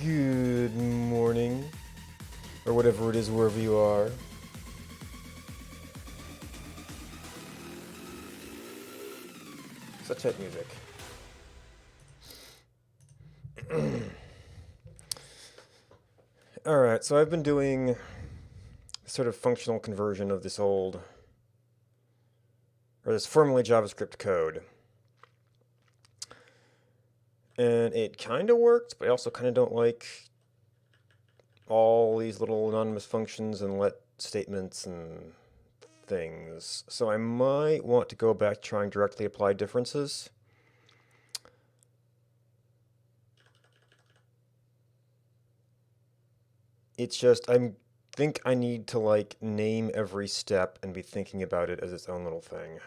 Good morning, or whatever it is wherever you are. Such type music. Alright, so I've been doing sort of functional conversion of this this formerly JavaScript code. And it kind of works, but I also kind of don't like all these little anonymous functions and let statements and things. So I might want to go back to trying directly apply differences. It's just I think I need to like name every step and be thinking about it as its own little thing.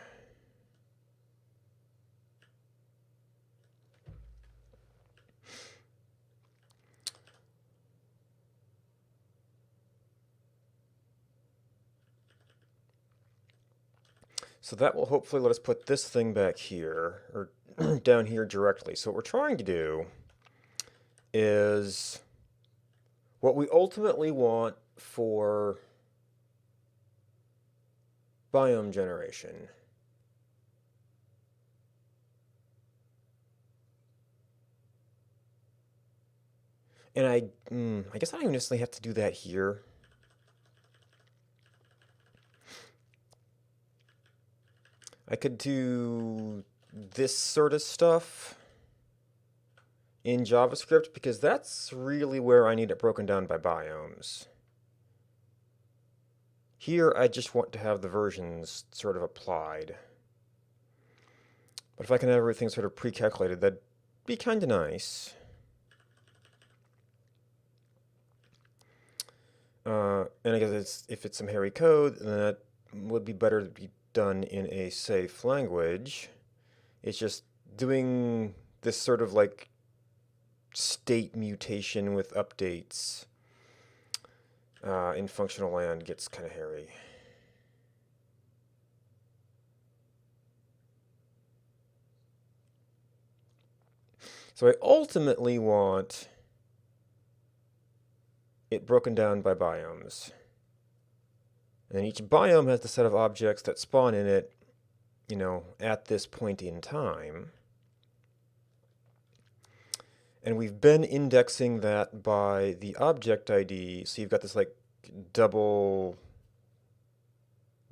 So that will hopefully let us put this thing back here, or down here directly. So what we're trying to do is what we ultimately want for biome generation. And I guess I don't even necessarily have to do that here. I could do this sort of stuff in JavaScript because that's really where I need it broken down by biomes. Here, I just want to have the versions sort of applied. But if I can have everything sort of pre-calculated, that'd be kind of nice. And I guess if it's some hairy code, then that would be better to be done in a safe language. It's just doing this sort of like state mutation with updates in functional land gets kind of hairy. So I ultimately want it broken down by biomes. And each biome has the set of objects that spawn in it, at this point in time. And we've been indexing that by the object ID. So you've got this like double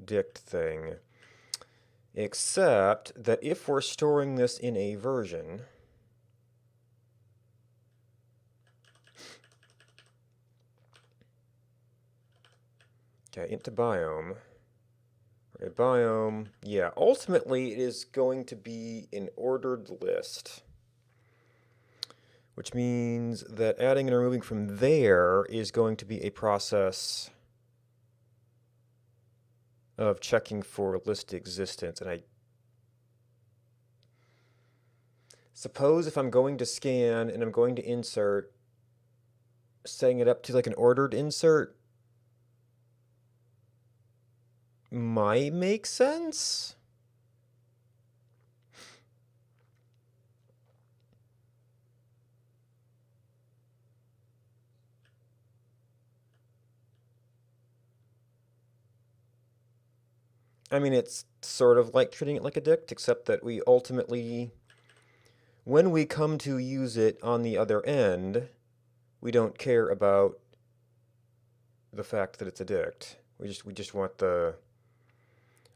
dict thing. Except that if we're storing this in a version, okay, into biome. Okay, biome, yeah, ultimately it is going to be an ordered list. Which means that adding and removing from there is going to be a process of checking for list existence. And I suppose if I'm going to scan and I'm going to insert, setting it up to like an ordered insert might make sense. I mean, it's sort of like treating it like a dict, except that we ultimately, when we come to use it on the other end, we don't care about the fact that it's a dict. We just want the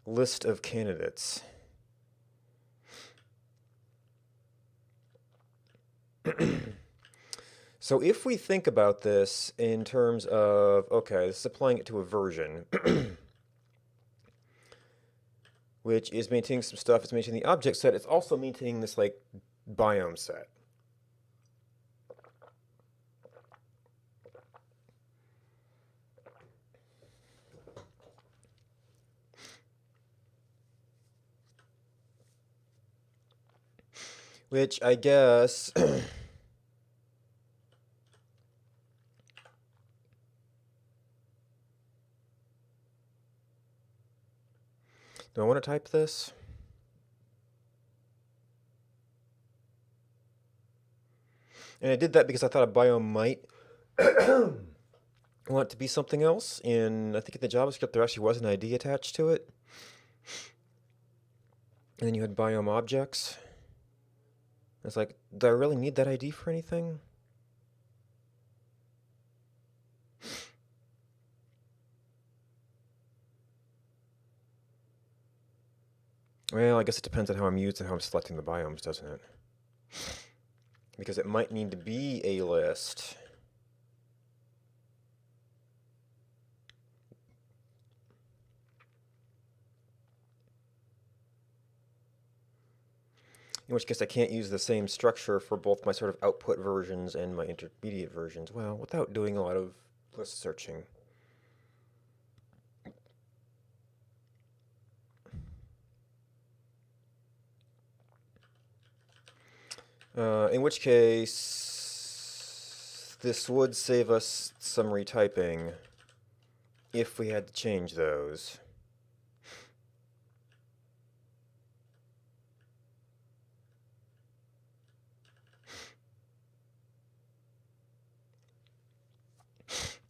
list of candidates. So if we think about this in terms of, okay, this is applying it to a version, which is maintaining some stuff, it's maintaining the object set, it's also maintaining this like biome set. Which I guess do I want to type this? And I did that because I thought a biome might want it to be something else. And I think in the JavaScript there actually was an ID attached to it. And then you had biome objects. It's like, do I really need that ID for anything? Well, I guess it depends on how I'm used and how I'm selecting the biomes, doesn't it? Because it might need to be a list. In which case I can't use the same structure for both my sort of output versions and my intermediate versions. Well, without doing a lot of list searching. In which case, this would save us some retyping if we had to change those.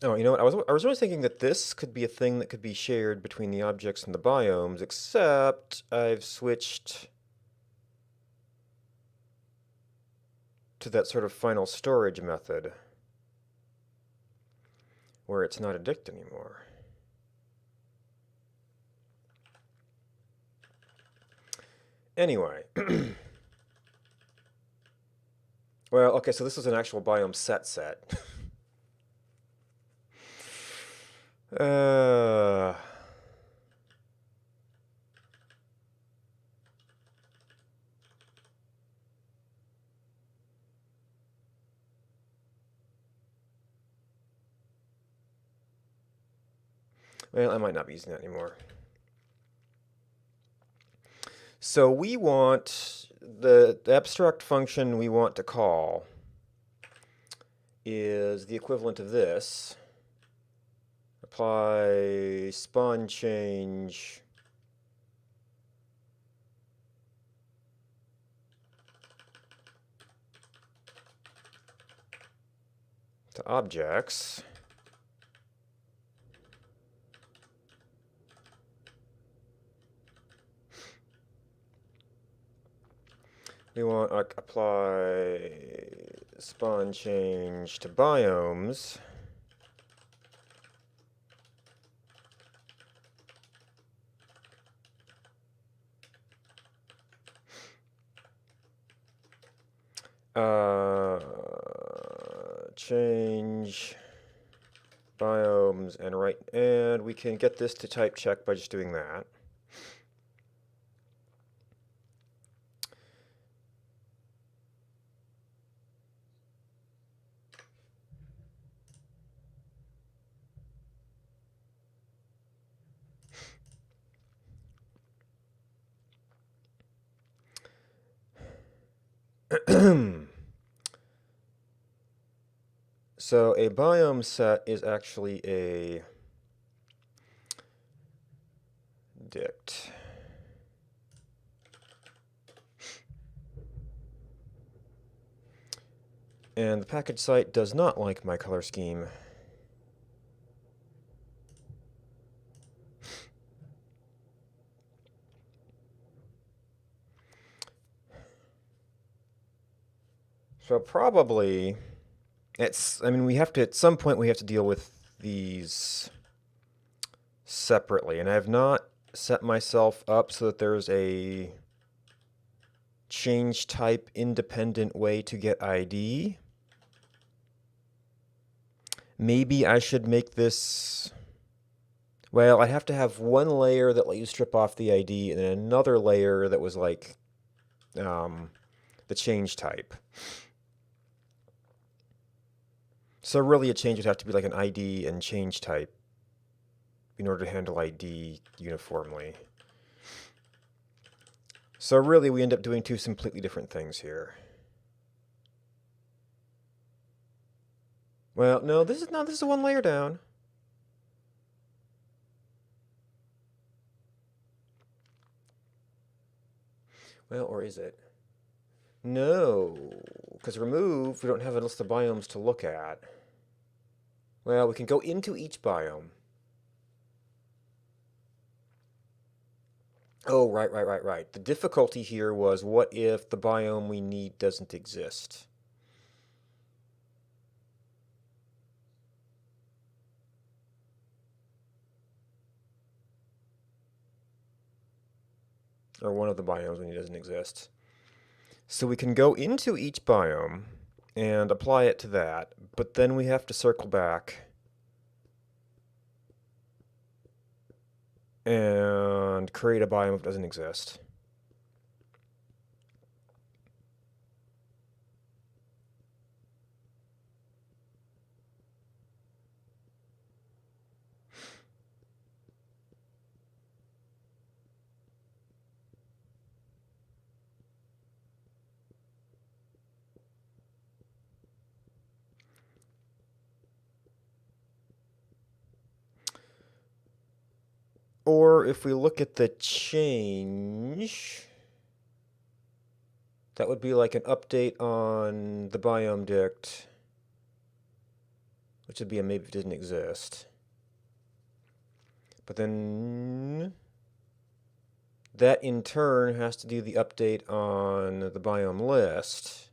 Oh, you know what? I was really thinking that this could be a thing that could be shared between the objects and the biomes, except I've switched to that sort of final storage method where it's not a dict anymore. Anyway. Well, okay, so this is an actual biome set. uh... Well, I might not be using that anymore. So we want the abstract function we want to call is the equivalent of this. Apply spawn change to objects. We want to apply spawn change to biomes. Change biomes and we can get this to type check by just doing that. So a biome set is actually a dict. And the package site does not like my color scheme. So probably I mean, we have to, at some point, we have to deal with these separately. And I have not set myself up so that there's a change type independent way to get ID. Maybe I should make this, well, I have to have one layer that let you strip off the ID and then another layer that was like the change type. So really a change would have to be like an ID and change type in order to handle ID uniformly. So really we end up doing two completely different things here. Well, no, this is one layer down. Well, or is it? No, Because remove, we don't have a list of biomes to look at. Well, we can go into each biome. Oh, right. The difficulty here was, what if the biome we need doesn't exist? Or one of the biomes we need doesn't exist. So we can go into each biome and apply it to that, but then we have to circle back and create a biome if it doesn't exist. Or if we look at the change, that would be like an update on the biome dict, which would be a maybe if it didn't exist. But then that in turn has to do the update on the biome list.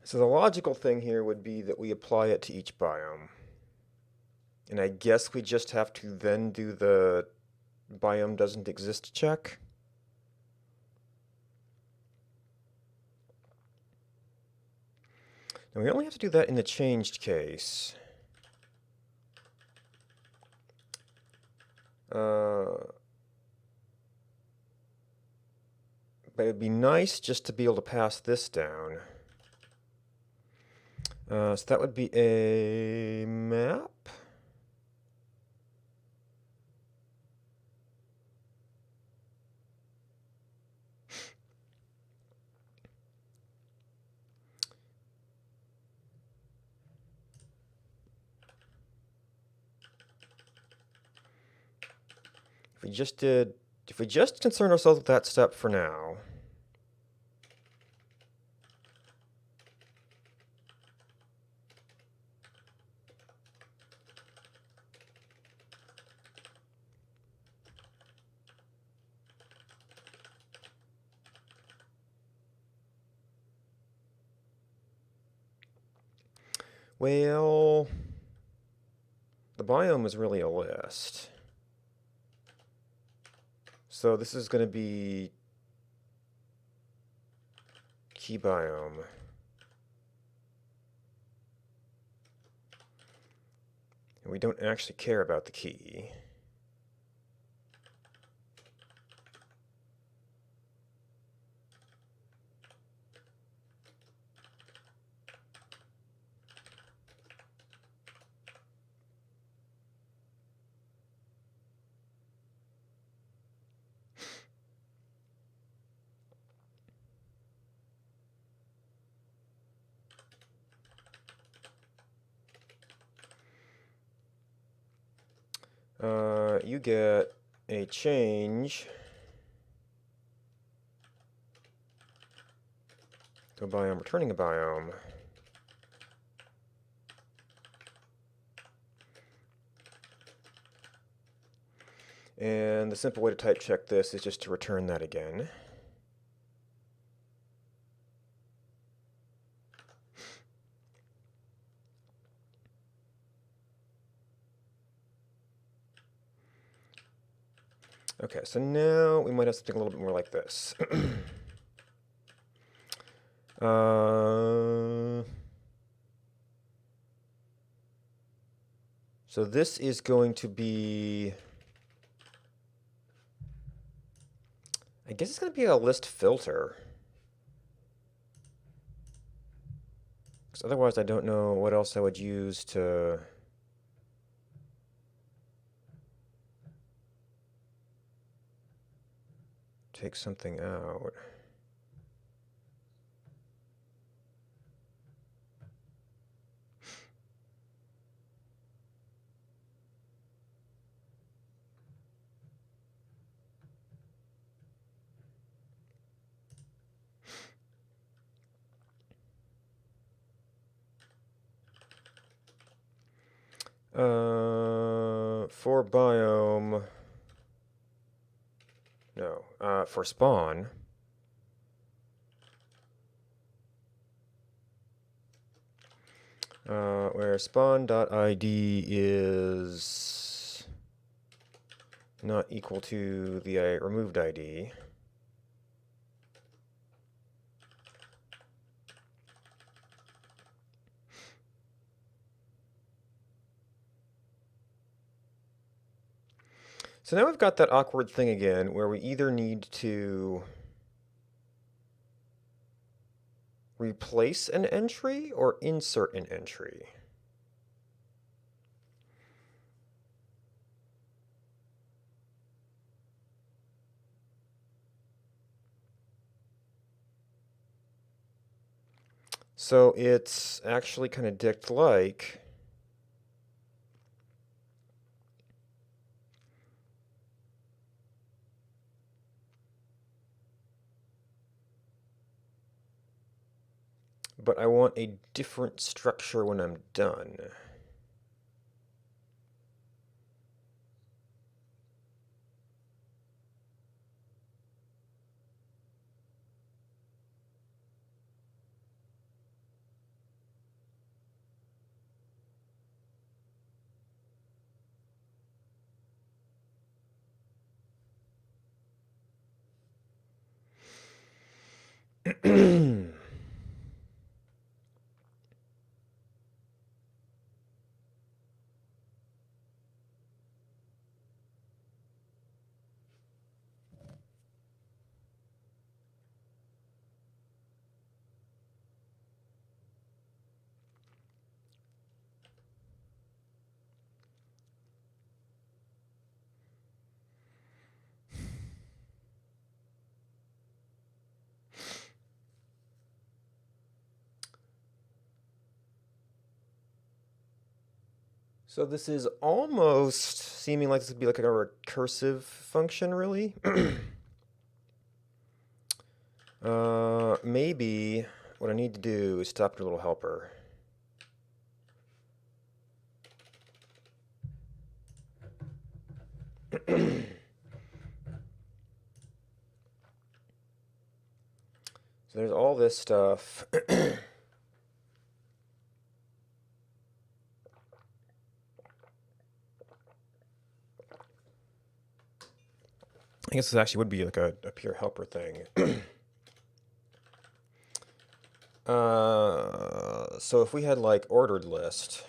So the logical thing here would be that we apply it to each biome. And I guess we just have to then do the biome doesn't exist check. And we only have to do that in the changed case. But it'd be nice just to be able to pass this down. So that would be a map. If we just concern ourselves with that step for now, well, the biome is really a list. So this is going to be key biome. And we don't actually care about the key. You get a change to a biome, returning a biome. And the simple way to type check this is just to return that again. Okay, so now we might have something a little bit more like this. So this is going to be, I guess it's going to be a list filter. Because otherwise I don't know what else I would use to take something out. For biome, no, for spawn, where spawn.id is not equal to the removed ID. So now we've got that awkward thing again where we either need to replace an entry or insert an entry. So it's actually kind of dict-like. But I want a different structure when I'm done. So this is almost seeming like this would be like a recursive function, really. Maybe what I need to do is stop your little helper. So there's all this stuff. I guess this actually would be like a pure helper thing. So if we had like ordered list,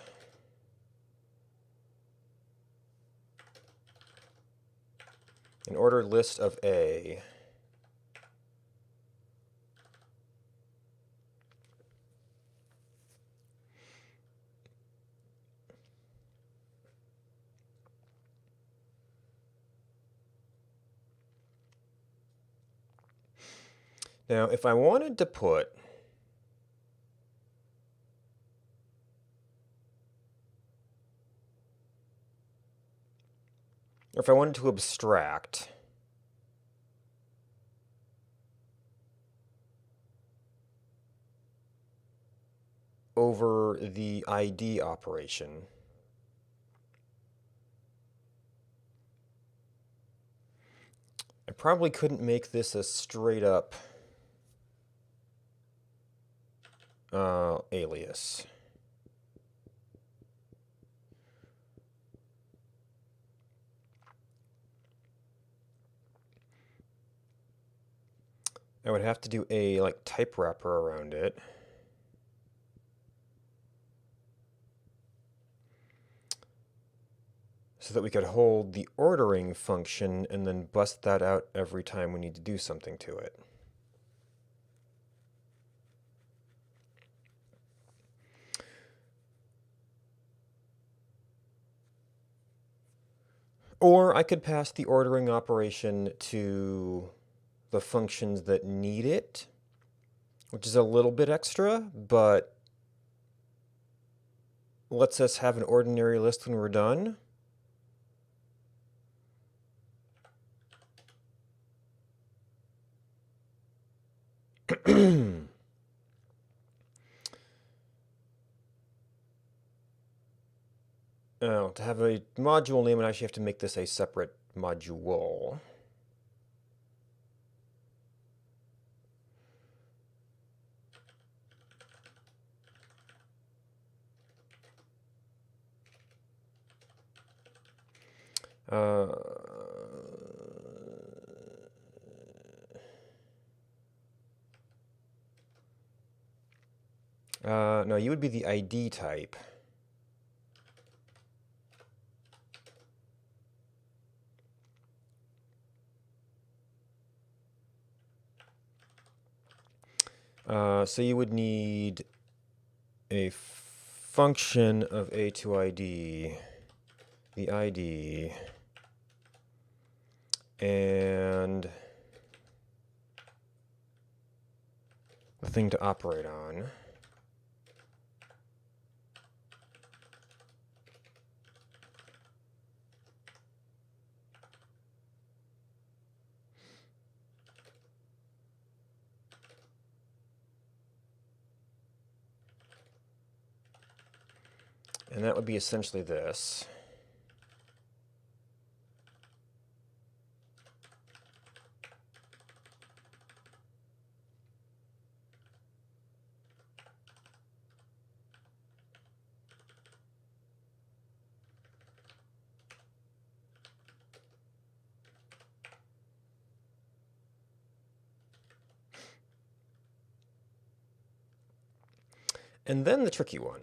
an ordered list of A, now if I wanted to put or if I wanted to abstract over the ID operation, I probably couldn't make this a straight up alias. I would have to do a like type wrapper around it. so that we could hold the ordering function and then bust that out every time we need to do something to it. Or I could pass the ordering operation to the functions that need it, which is a little bit extra, but lets us have an ordinary list when we're done. Oh, to have a module name, I actually have to make this a separate module. No, you would be the ID type. So you would need a function of a to ID, the ID, and the thing to operate on. And that would be essentially this. And then the tricky one.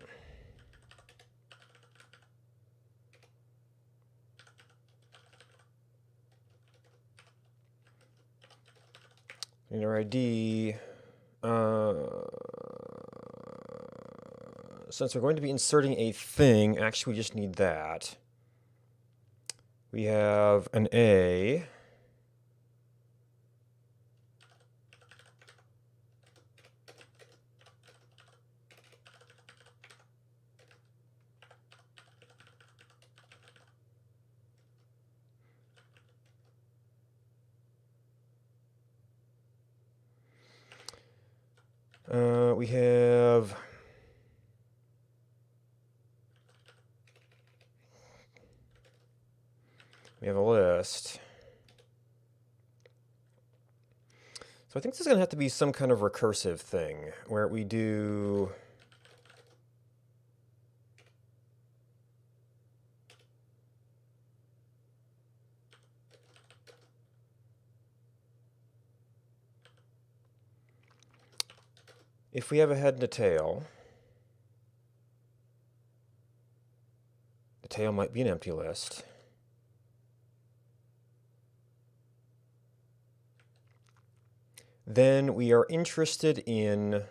In our ID, since we're going to be inserting a thing, actually we just need that. We have an A. We have a list. So I think this is going to have to be some kind of recursive thing where we do if we have a head and a tail, the tail might be an empty list. Then we are interested in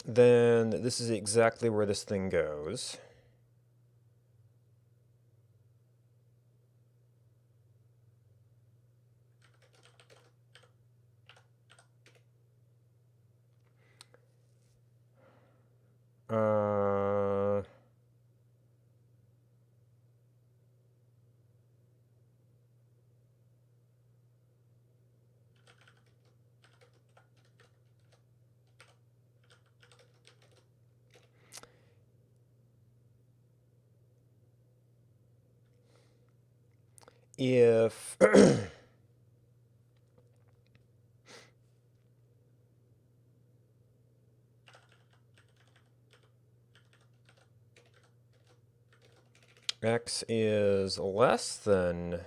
then this is exactly where this thing goes. Uh, if X is less than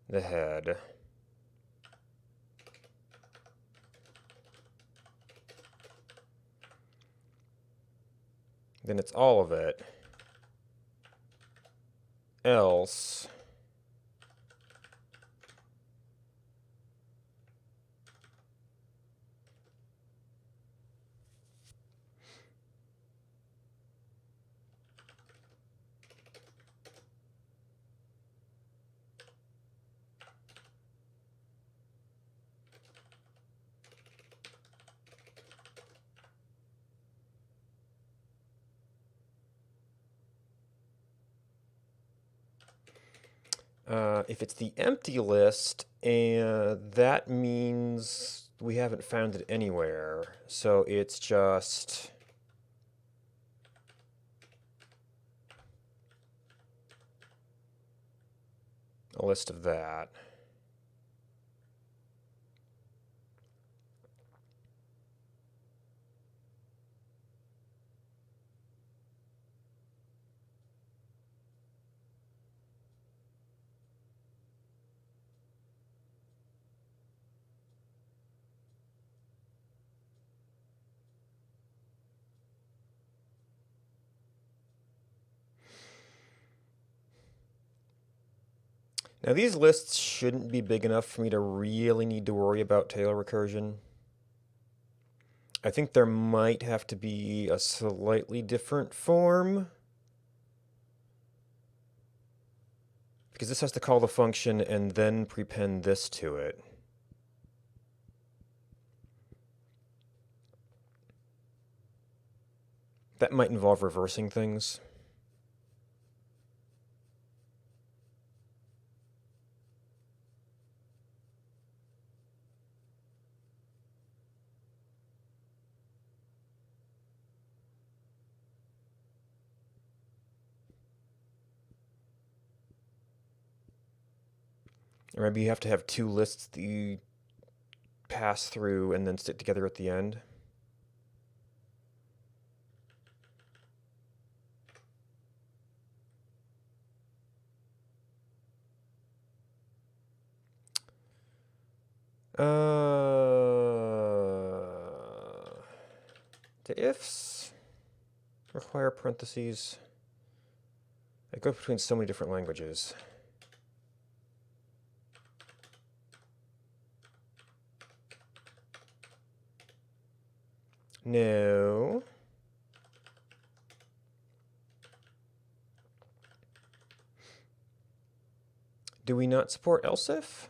the head. Then it's all of it. Else if it's the empty list, and that means we haven't found it anywhere. So it's just a list of that. Now these lists shouldn't be big enough for me to really need to worry about Taylor recursion. I think there might have to be a slightly different form, because this has to call the function and then prepend this to it. That might involve reversing things. Or maybe you have to have two lists that you pass through and then stick together at the end. The ifs require parentheses. They go between so many different languages. No. Do we not support else if?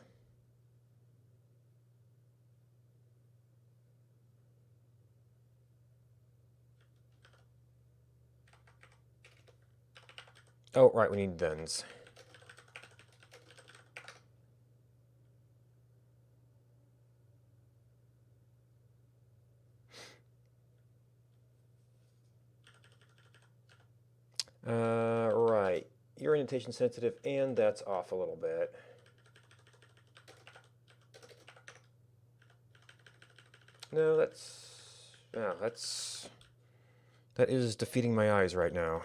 Oh, right, we need thens. Right. You're indentation sensitive, and that's off a little bit. No, that is defeating my eyes right now.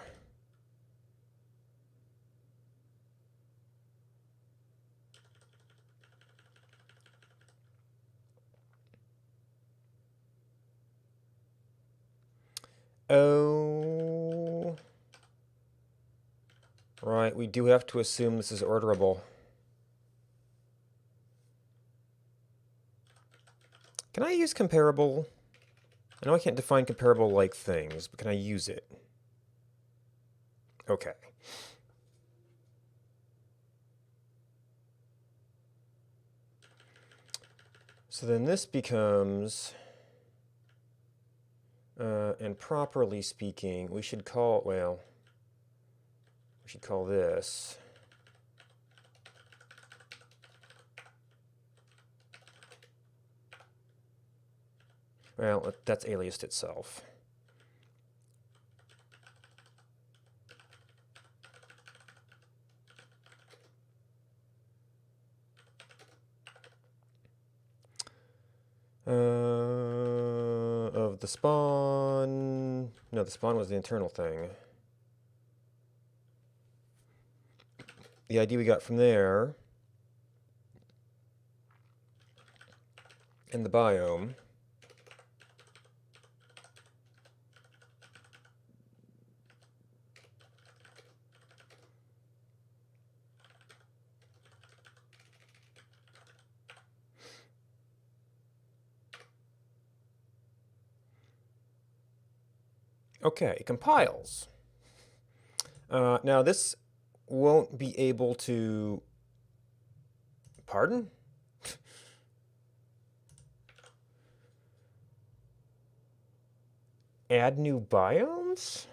Oh. Right, we do have to assume this is orderable. Can I use comparable? I know I can't define comparable like things, but can I use it? Okay. So then this becomes, and properly speaking, we should call, well, we should call this well, that's aliased itself. Of the spawn, no, the spawn was the internal thing. the ID we got from there and the biome. Okay, it compiles. Now this won't be able to, pardon? Add new biomes?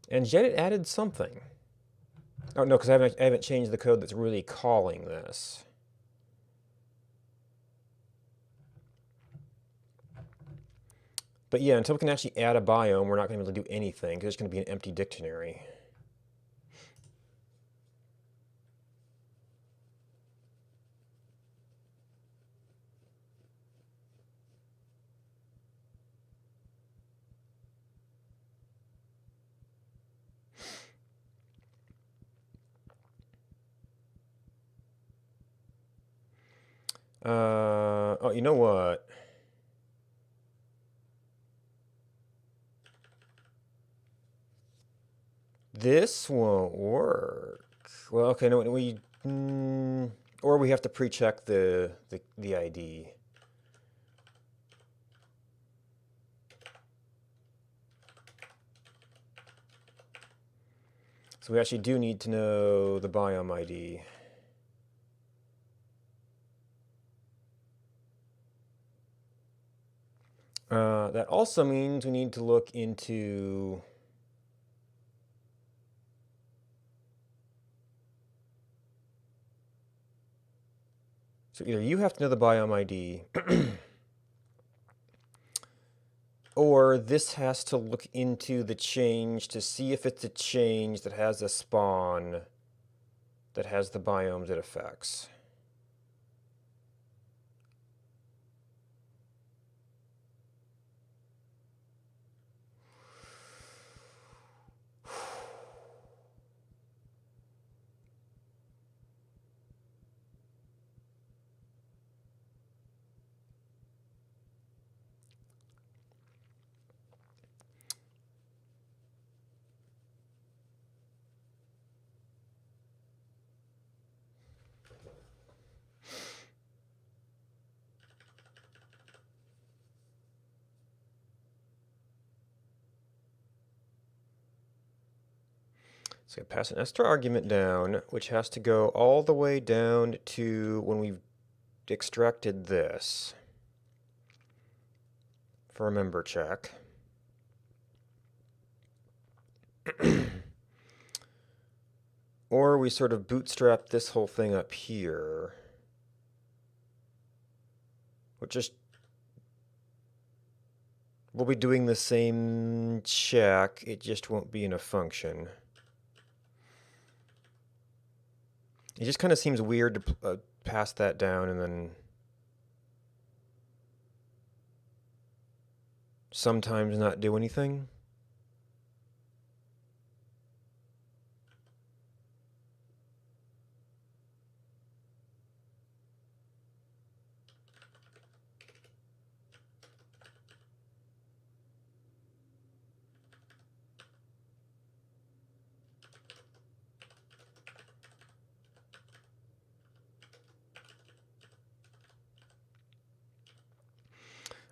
And yet it added something. Oh no, because I haven't changed the code that's really calling this. But yeah, until we can actually add a biome, we're not going to be able to do anything, because it's going to be an empty dictionary. Oh, you know what? This won't work. Well, okay, no, or we have to pre-check the ID. So we actually do need to know the biome ID. That also means we need to look into so either you have to know the biome ID, or this has to look into the change to see if it's a change that has a spawn that has the biomes it affects. So I pass an extra argument down, which has to go all the way down to when we've extracted this for a member check. Or we sort of bootstrap this whole thing up here, which just we'll be doing the same check, it just won't be in a function. It just kind of seems weird to pass that down and then sometimes not do anything.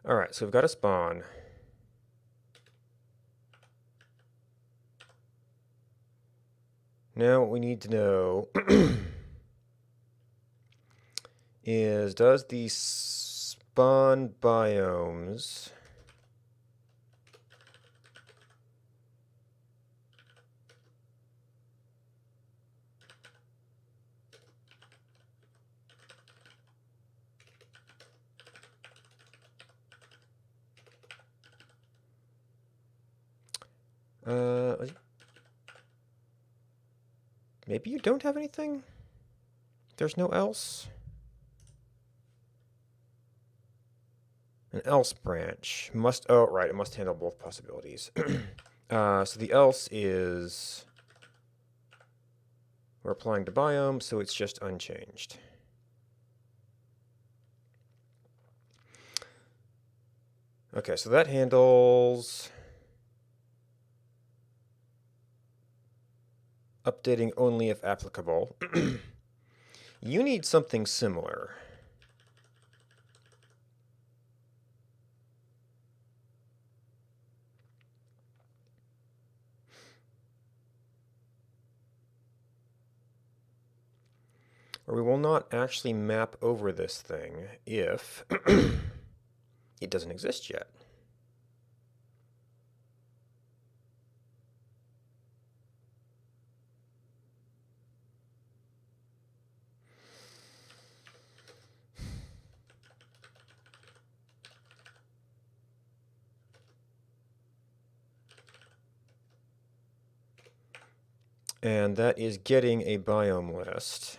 All right, so we've got a spawn. Now what we need to know is, does the spawn biomes maybe you don't have anything? There's no else? An else branch. Must, oh, right, it must handle both possibilities. So the else is, we're applying to biome, so it's just unchanged. Okay, so that handles updating only if applicable. You need something similar. Or we will not actually map over this thing if it doesn't exist yet. And that is getting a biome list.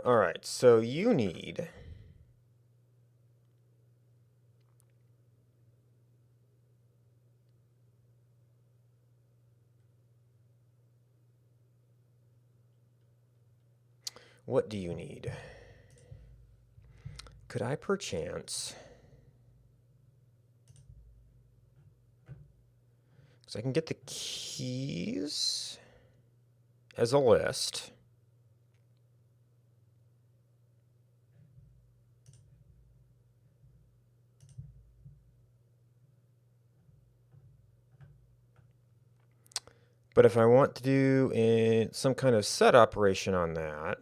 All right, so you need what do you need? Could I perchance, because I can get the keys as a list. But if I want to do some kind of set operation on that,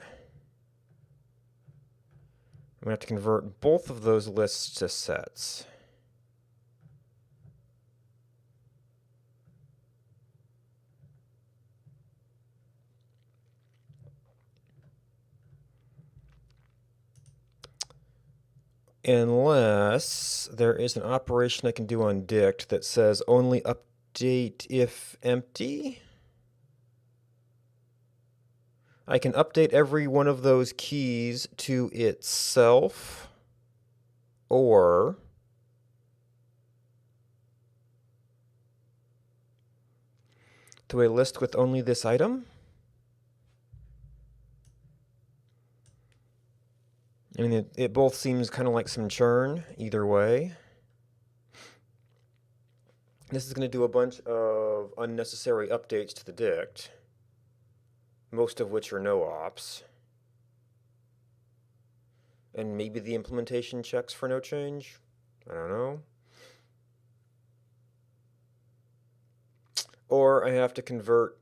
I'm going to have to convert both of those lists to sets. Unless there is an operation I can do on dict that says only update if empty. I can update every one of those keys to itself, or to a list with only this item. I mean, it both seems kind of like some churn either way. This is going to do a bunch of unnecessary updates to the dict, most of which are no ops. And maybe the implementation checks for no change? I don't know. Or I have to convert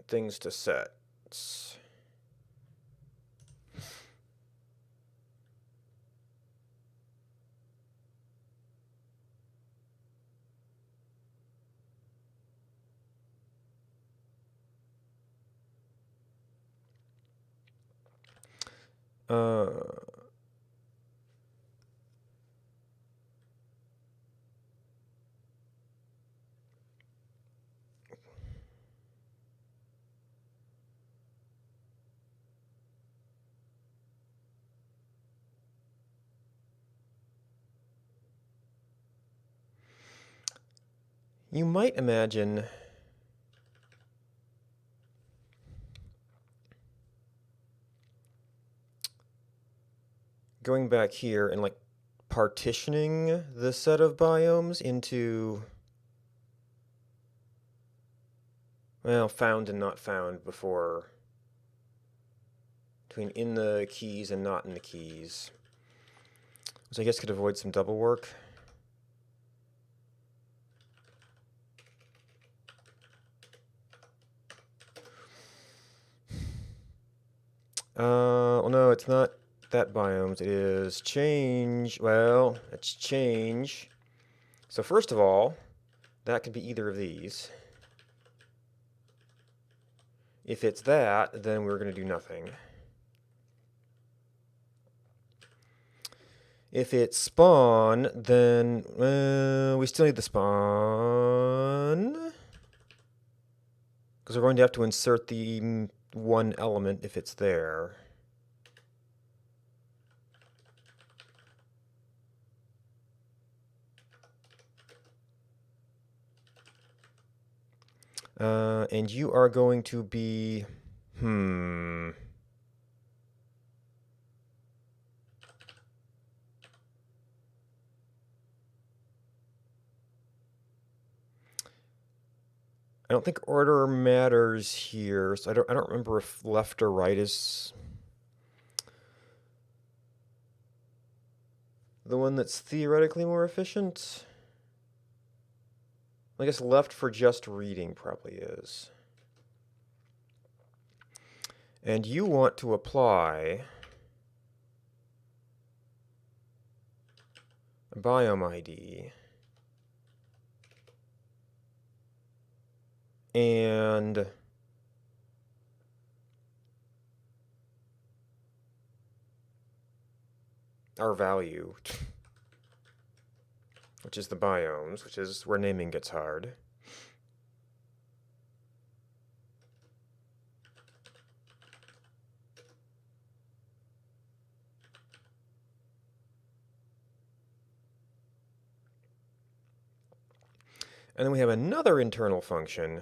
things to sets. You might imagine going back here and like partitioning the set of biomes into, well, found and not found before, between in the keys and not in the keys. So I guess could avoid some double work. Well, no, it's not that biomes. It is change. Well, it's change So first of all, that could be either of these. If it's that, then we're going to do nothing. If it's spawn, then we still need the spawn. Because we're going to have to insert the one element if it's there. And you are going to be, I don't think order matters here, so I don't remember if left or right is the one that's theoretically more efficient. I guess left for just reading probably is. And you want to apply a biome ID and our value, which is the biomes, which is where naming gets hard. And then we have another internal function.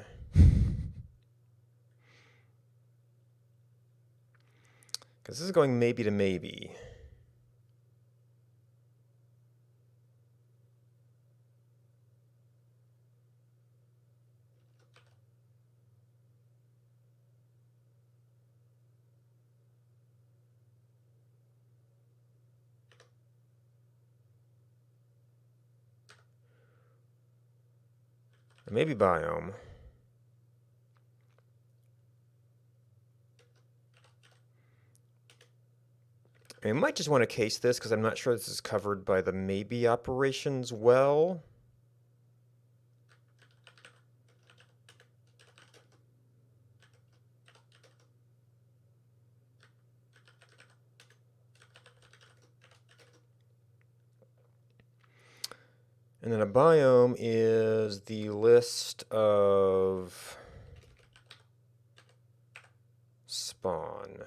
Because this is going maybe to maybe. Maybe biome. I might just want to case this because I'm not sure this is covered by the maybe operations well. And then a biome is the list of spawn.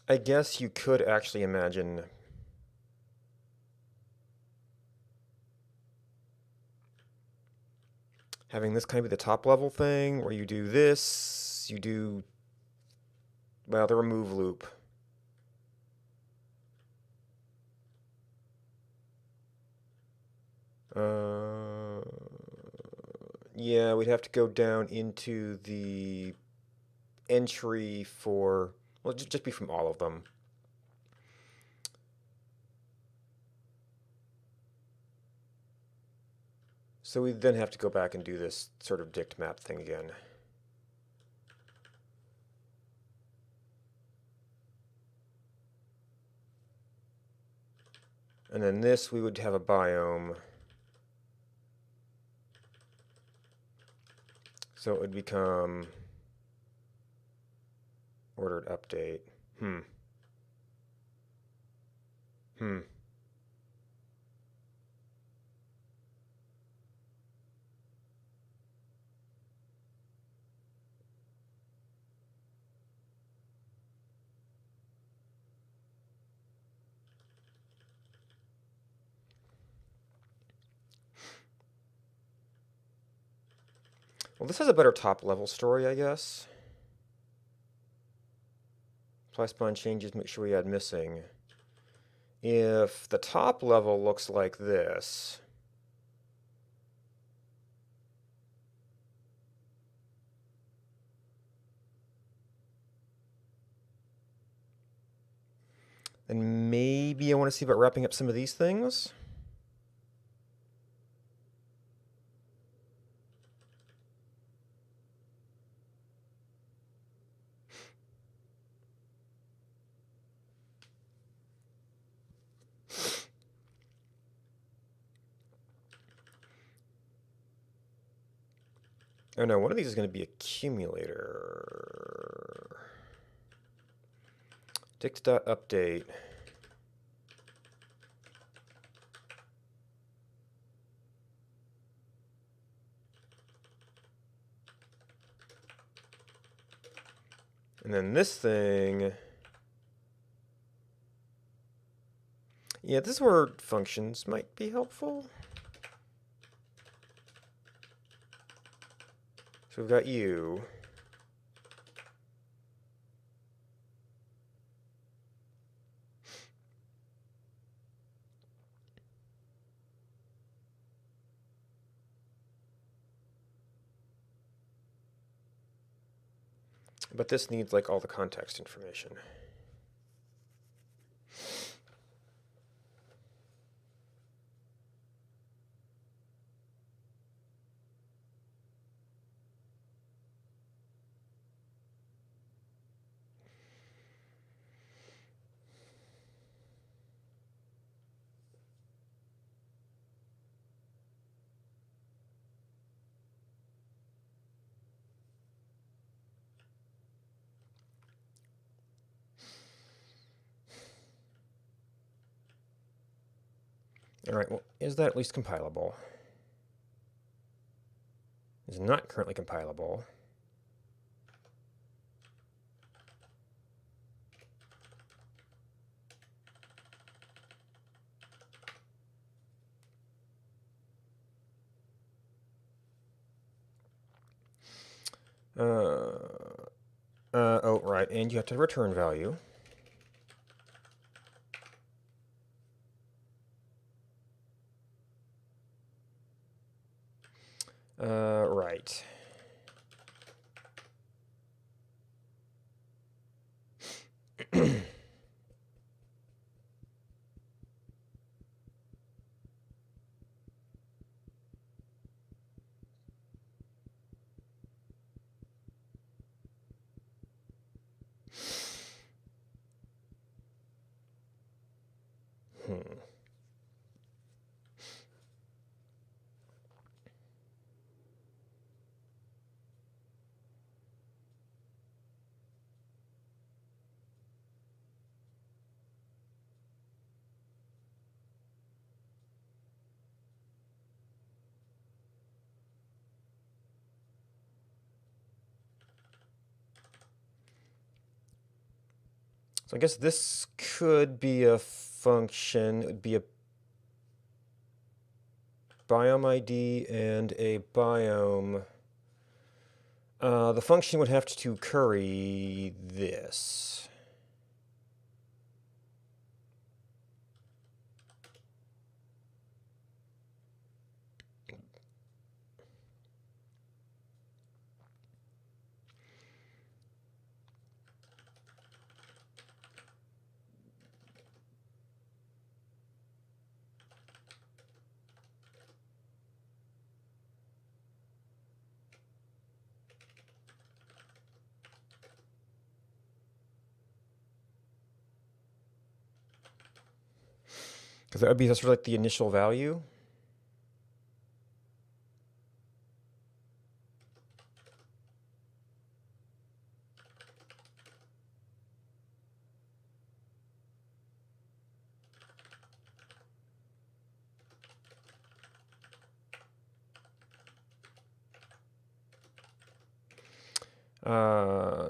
I guess you could actually imagine having this kind of be the top level thing, where you do this, you do, well, the remove loop. Yeah, we'd have to go down into the entry for, well, just be from all of them. So we then have to go back and do this sort of dict map thing again. And then this, we would have a biome. So it would become ordered update. Well, this has a better top level story, I guess. Apply spawn changes, make sure we add missing. if the top level looks like this, then maybe I want to see about wrapping up some of these things. Oh no, one of these is going to be accumulator. Dict.update. And then this thing, yeah, this is where functions might be helpful. So we've got you. But this needs like all the context information. All right, well, is that at least compilable? Is not currently compilable. Oh, right, and you have to return value. Right. So I guess this could be a function. It would be a biome ID and a biome. The function would have to curry this. Because that would be sort of like the initial value.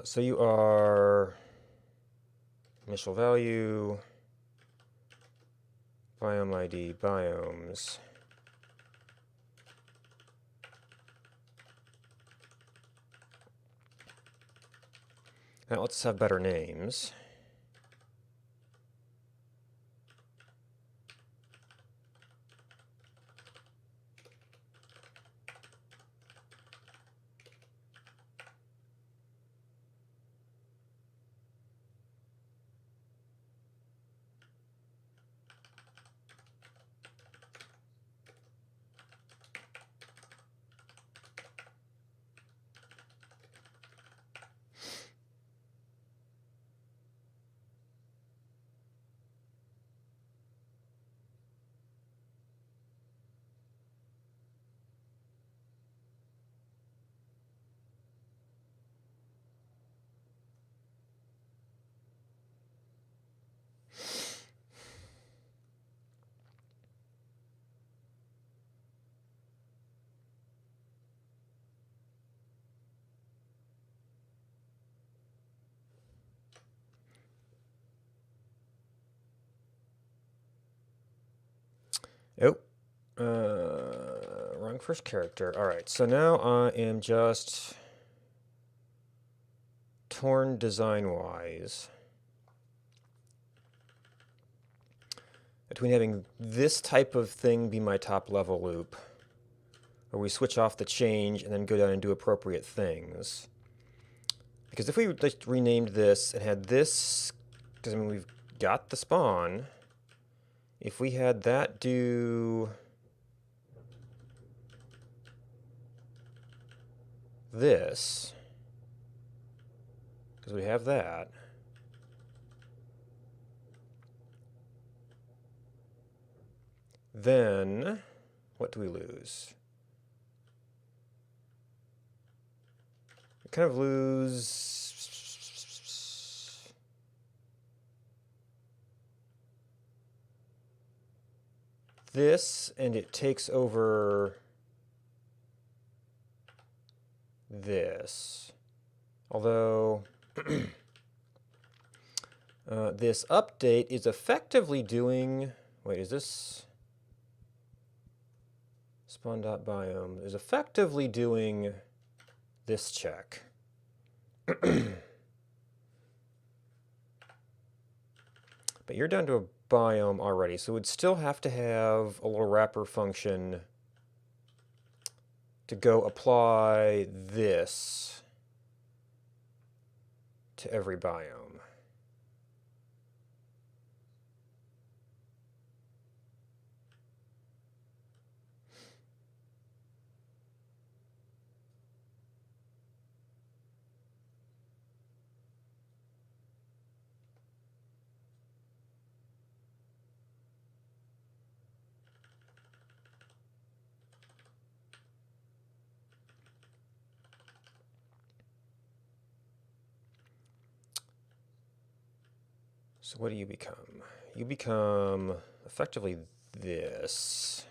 So you are initial value, biome ID, biomes. Now let's have better names. Oh, wrong first character. All right, so now I am just torn design-wise between having this type of thing be my top level loop, where we switch off the change and then go down and do appropriate things. Because if we just renamed this and had this, because I mean we've got the spawn, if we had that do this, because we have that, then what do we lose? We kind of lose this, and it takes over this. Although this update is effectively doing, wait, is this spawn.biome is effectively doing this check. But you're down to a biome already, so we'd still have to have a little wrapper function to go apply this to every biome. So what do you become? You become effectively this.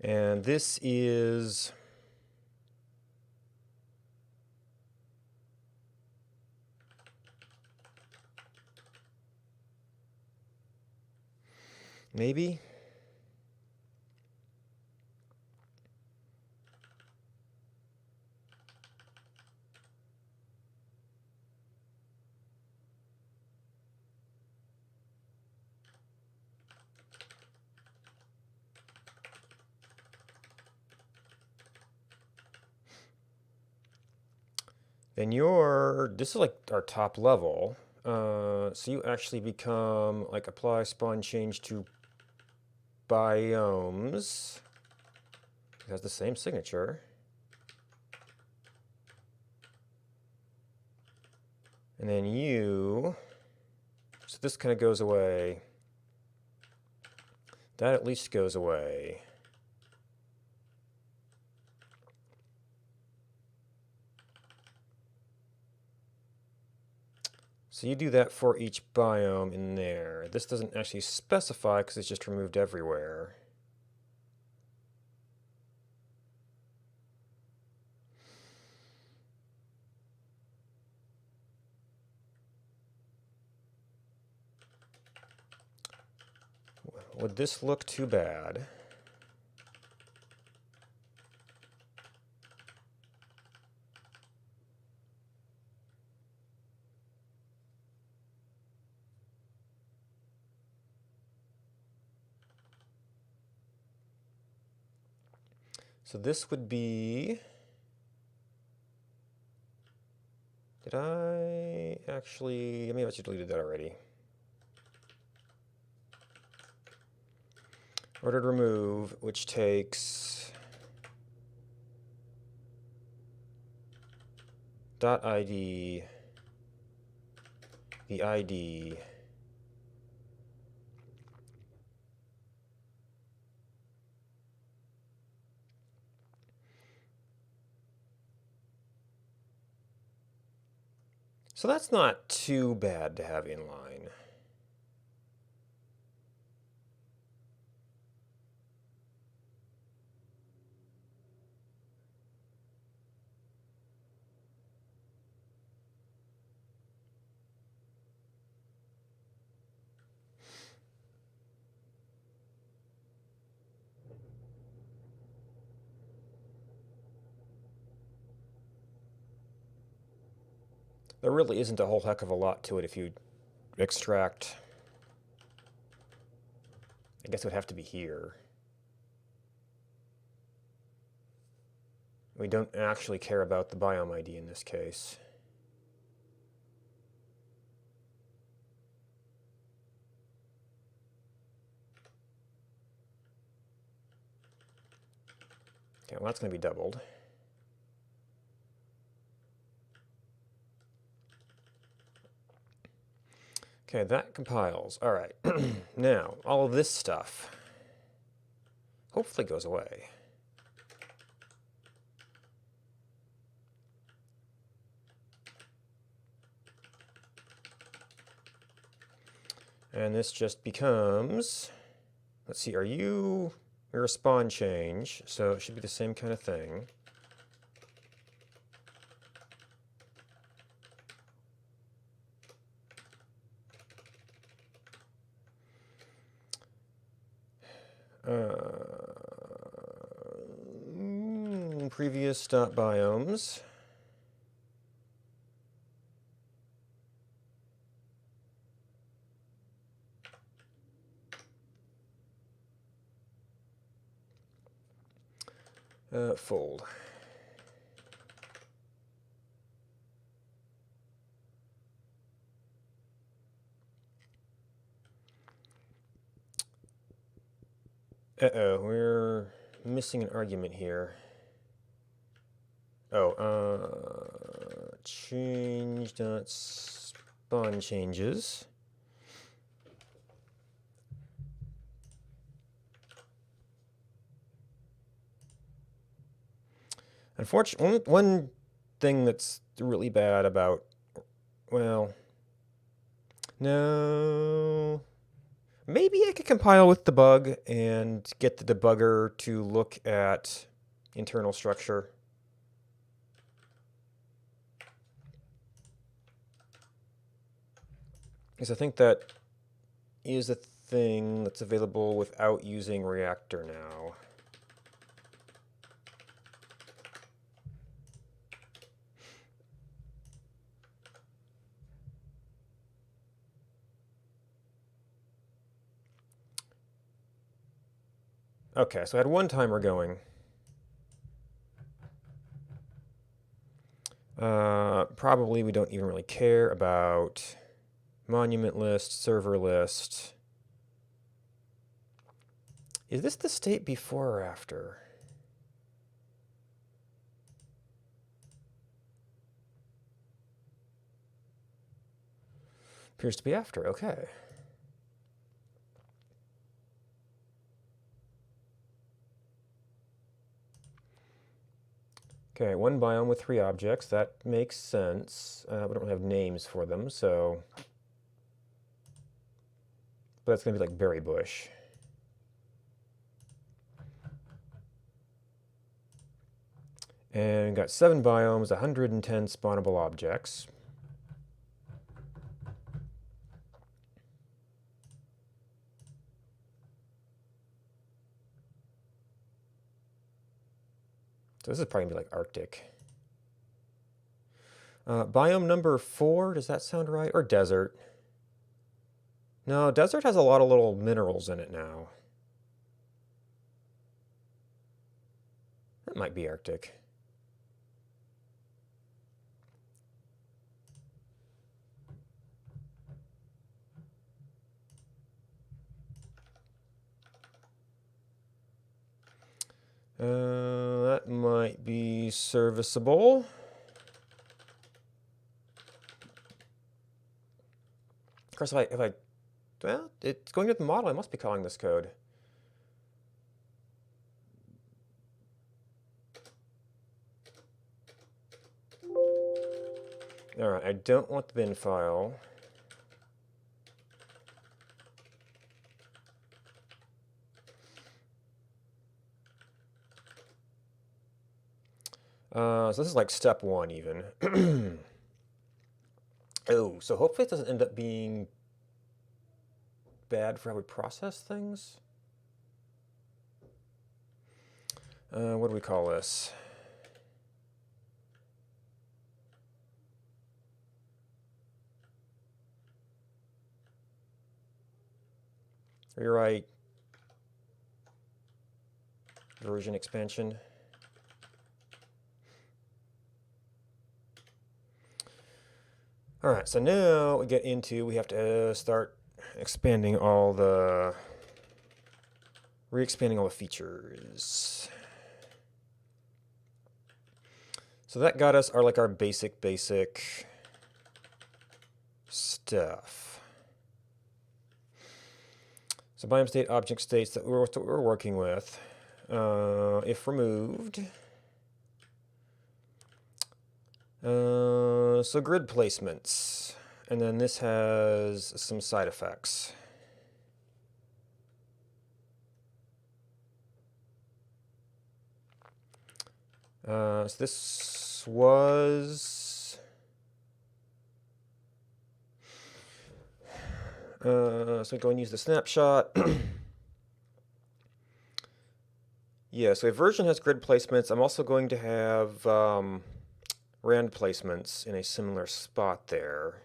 And this is maybe? Then this is like our top level. So you actually become like apply spawn change to biomes. It has the same signature. And then so this kind of goes away. That at least goes away. So you do that for each biome in there. This doesn't actually specify because it's just removed everywhere. Would this look too bad? So this would be, did I actually, maybe I just deleted that already. Ordered remove, which takes .id, the ID, So that's not too bad to have inline. There really isn't a whole heck of a lot to it if you extract. I guess it would have to be here. We don't actually care about the biome ID in this case. Okay, well that's going to be doubled. Okay, that compiles. All right. Now, all of this stuff hopefully goes away. And this just becomes, let's see, you're a spawn change, so it should be the same kind of thing. Previous biomes. Fold. Uh-oh, we're missing an argument here. Oh, change.spawn changes. Unfortunately, one thing that's really bad about, well, no, maybe I could compile with debug and get the debugger to look at internal structure. Because I think that is a thing that's available without using Reactor now. Okay, so I had one timer going. Probably we don't even really care about monument list, server list. Is this the state before or after? Appears to be after, okay. Okay, one biome with 3 objects, that makes sense. We don't really have names for them, so... But that's gonna be like berry bush. And got 7 biomes, 110 spawnable objects. So this is probably gonna be like Arctic. Biome number 4, does that sound right? Or desert? No, desert has a lot of little minerals in it now. That might be Arctic. That might be serviceable. Of course, well, it's going to the model, I must be calling this code. All right, I don't want the bin file. So this is like step one even. Oh, so hopefully it doesn't end up being bad for how we process things. What do we call this? Rewrite version expansion. All right, so now we get into, we have to start expanding all the, re-expanding all the features. So that got us our basic stuff. So biome state, object states that we're working with. If removed. So grid placements. And then this has some side effects. So this was... so go and use the snapshot. Yeah, so a version has grid placements. I'm also going to have rand placements in a similar spot there.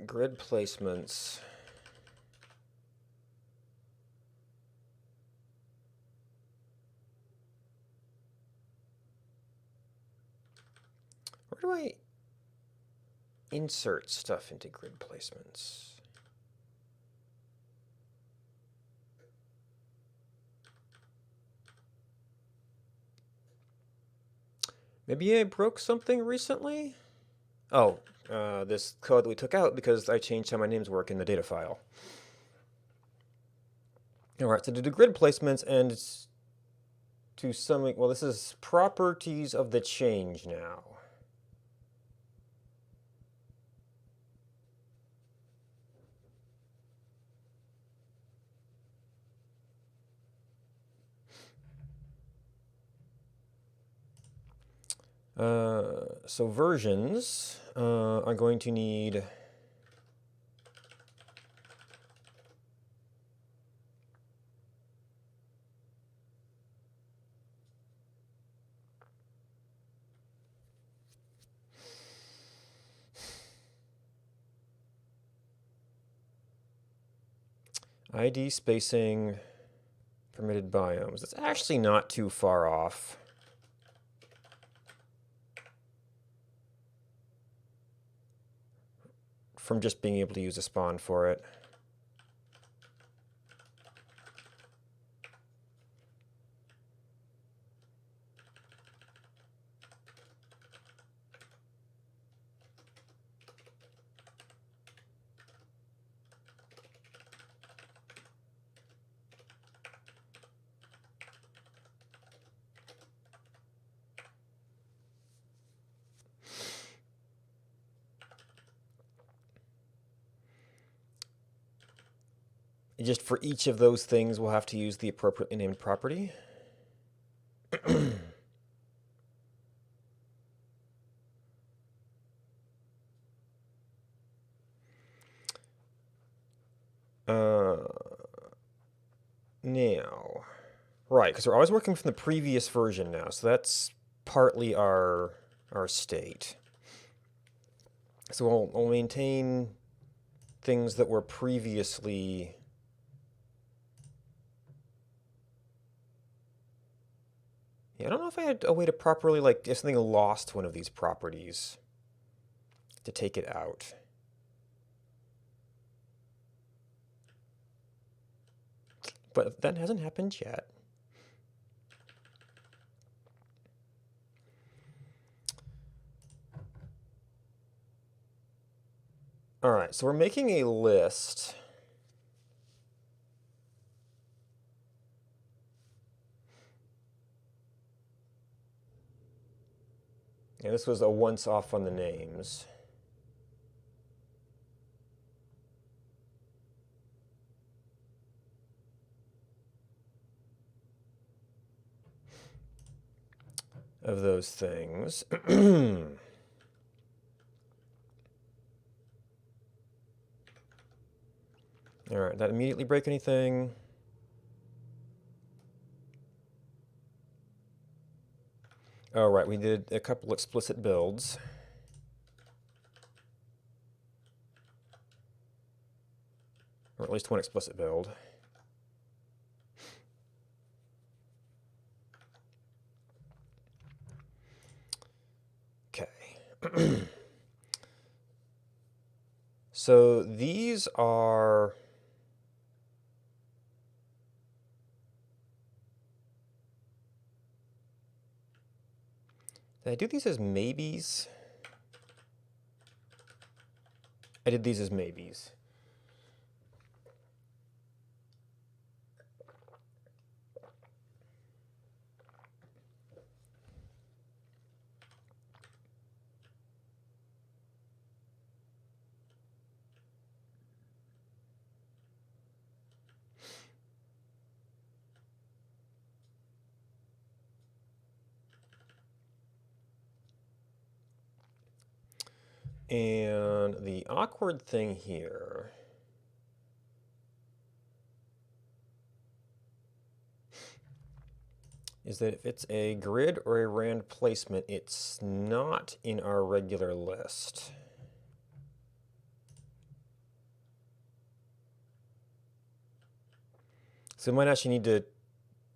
Grid placements. Where do I insert stuff into grid placements? Maybe I broke something recently? Oh, this code that we took out because I changed how my names work in the data file. All right, so to do grid placements and to some, well, this is properties of the change now. So versions are going to need ID spacing, permitted biomes. That's actually not too far off. From just being able to use a spawn for it. Just for each of those things, we'll have to use the appropriately named property. Now, right, because we're always working from the previous version now, so that's partly our state. So we'll maintain things that were previously I don't know if I had a way to properly, like, if something lost one of these properties, to take it out. But that hasn't happened yet. All right, so we're making a list. And this was a once off on the names. Of those things. All right, that immediately break anything? All right, we did a couple explicit builds. Or at least one explicit build. Okay. So these are... Did I do these as maybes? I did these as maybes. And the awkward thing here is that if it's a grid or a rand placement, it's not in our regular list. So we might actually need to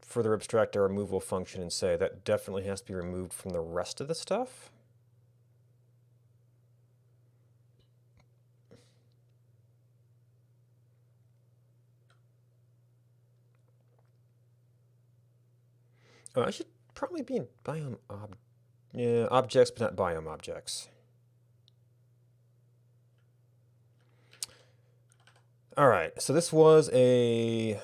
further abstract our removal function and say that definitely has to be removed from the rest of the stuff. Oh, I should probably be in biome objects, but not biome objects. All right, so this was a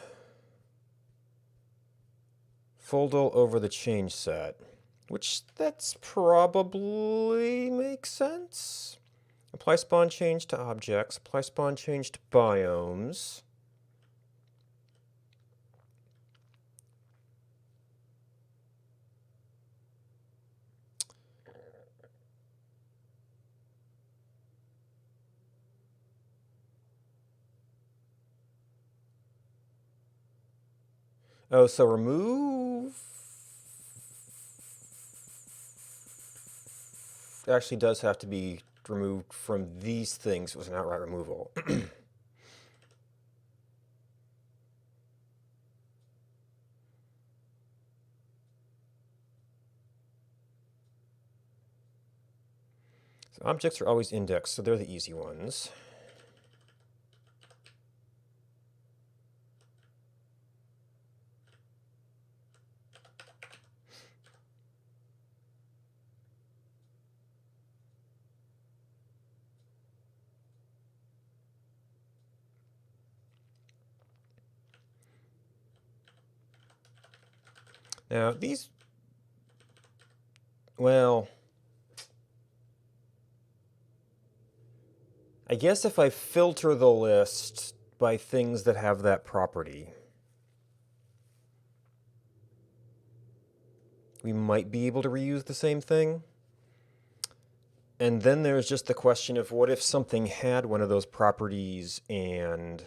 foldle over the change set, which that's probably makes sense. Apply spawn change to objects, apply spawn change to biomes. Oh, so remove actually does have to be removed from these things. It was an outright removal. So objects are always indexed, so they're the easy ones. Now, these, well, I guess if I filter the list by things that have that property, we might be able to reuse the same thing. And then there's just the question of what if something had one of those properties and,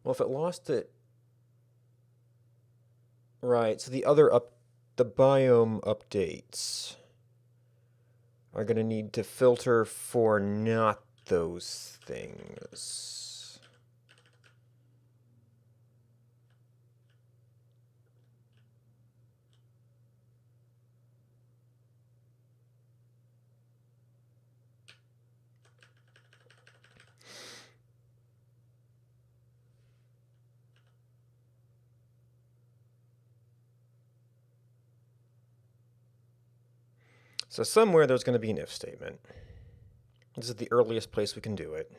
well, if it lost it, right, so the biome updates are going to need to filter for not those things. So somewhere there's going to be an if statement. This is the earliest place we can do it.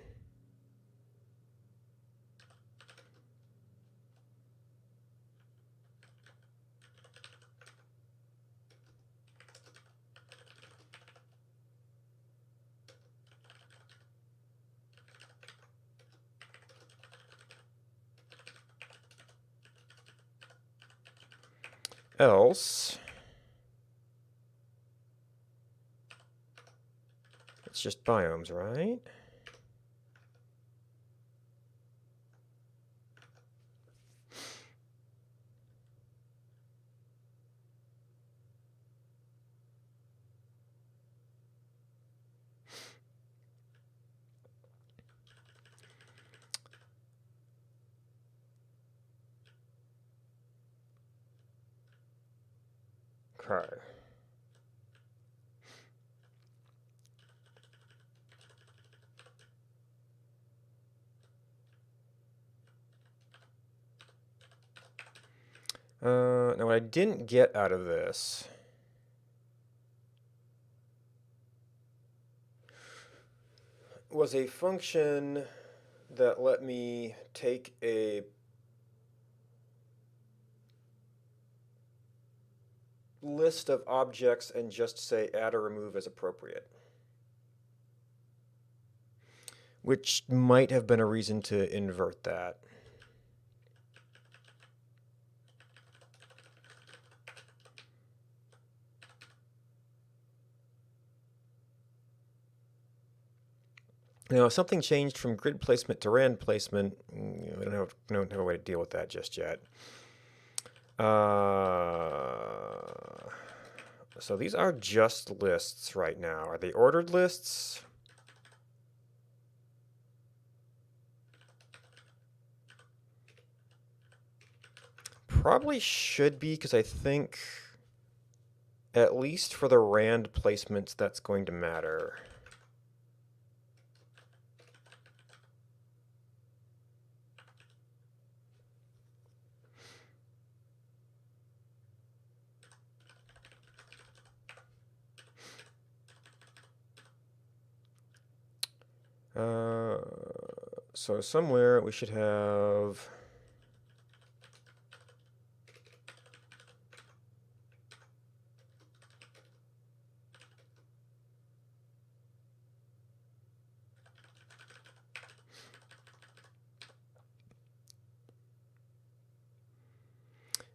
Else, it's just biomes, right? Okay. Now what I didn't get out of this was a function that let me take a list of objects and just say add or remove as appropriate. Which might have been a reason to invert that. Now, if something changed from grid placement to rand placement, we don't have a way to deal with that just yet. So these are just lists right now. Are they ordered lists? Probably should be, because I think, at least for the rand placements, that's going to matter. So somewhere we should have...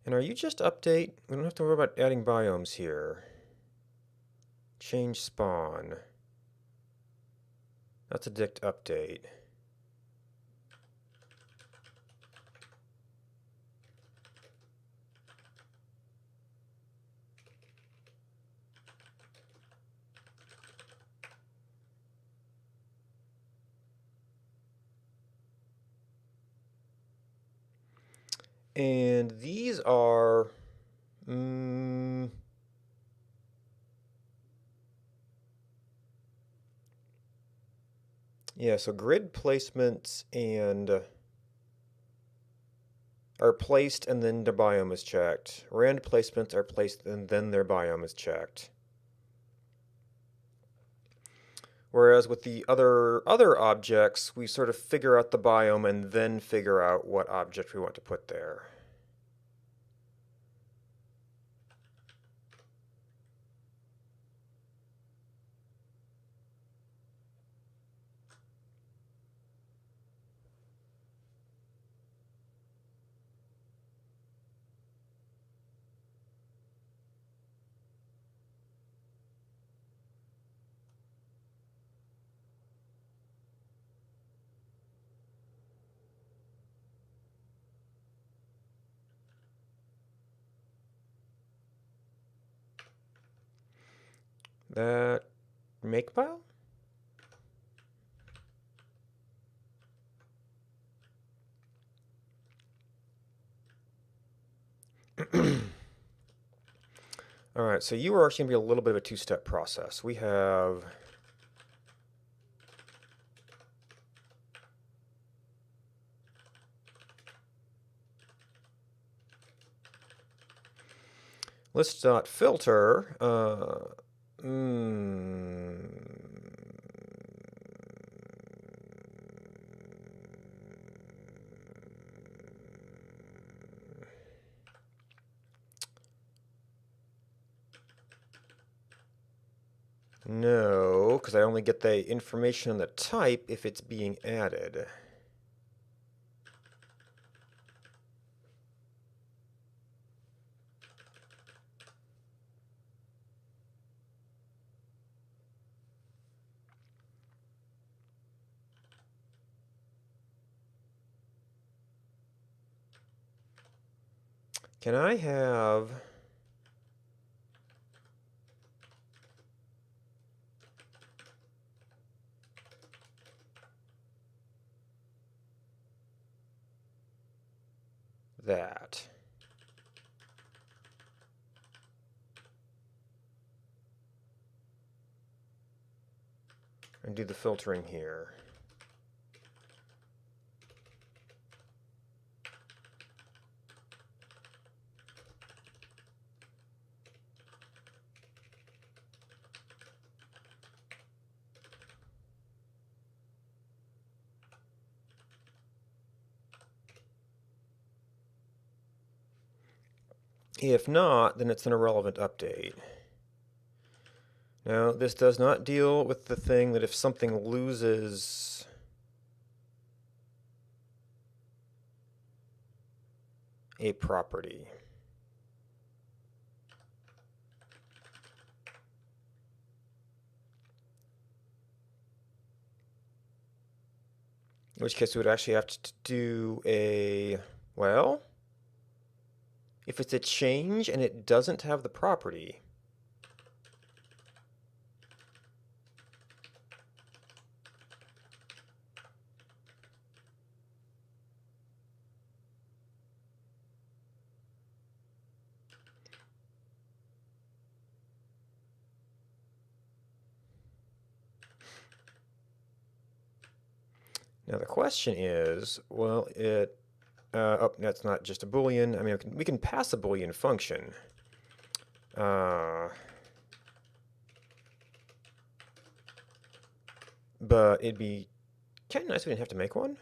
And are you just update? We don't have to worry about adding biomes here. Change spawn. That's a dict update. And these are... yeah, so grid placements and are placed and then the biome is checked. Rand placements are placed and then their biome is checked. Whereas with the other objects, we sort of figure out the biome and then figure out what object we want to put there. That makefile? All right, so you are actually going to be a little bit of a two-step process. We have list.filter. No, because I only get the information on the type if it's being added. Can I have that? And do the filtering here. If not, then it's an irrelevant update. Now, this does not deal with the thing that if something loses a property. In which case we would actually have to do a, well, if it's a change and it doesn't have the property, now the question is, well, oh, that's not just a Boolean. I mean, we can pass a Boolean function. But it'd be kind of nice if we didn't have to make one.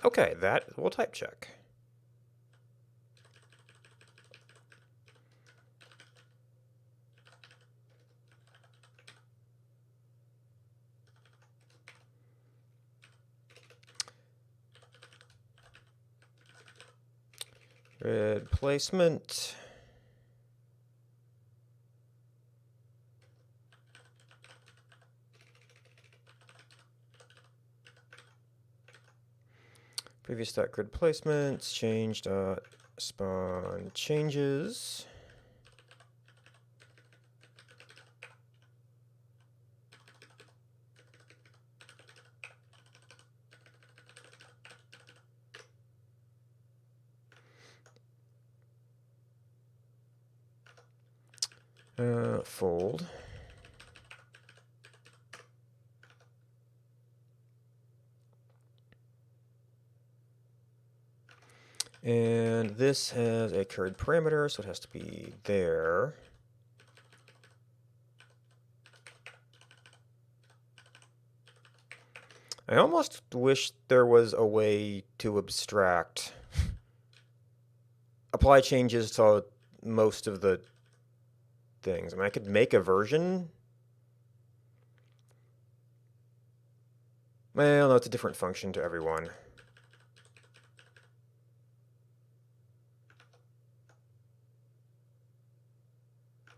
Okay, that we'll type check. Grid placement. Previous grid placements, change spawn changes. Fold. And this has a current parameter, so it has to be there. I almost wish there was a way to abstract, apply changes to most of the things. I mean, I could make a version. Well, no, it's a different function to everyone.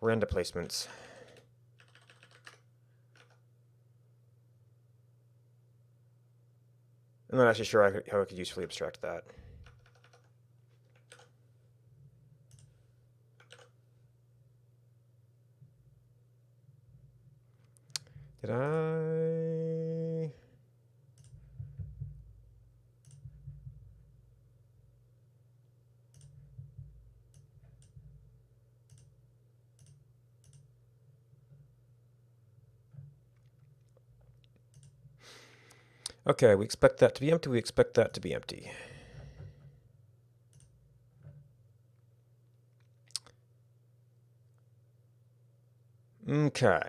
Random placements. I'm not actually sure how I could usefully abstract that. Did I? Okay, we expect that to be empty. We expect that to be empty. Okay.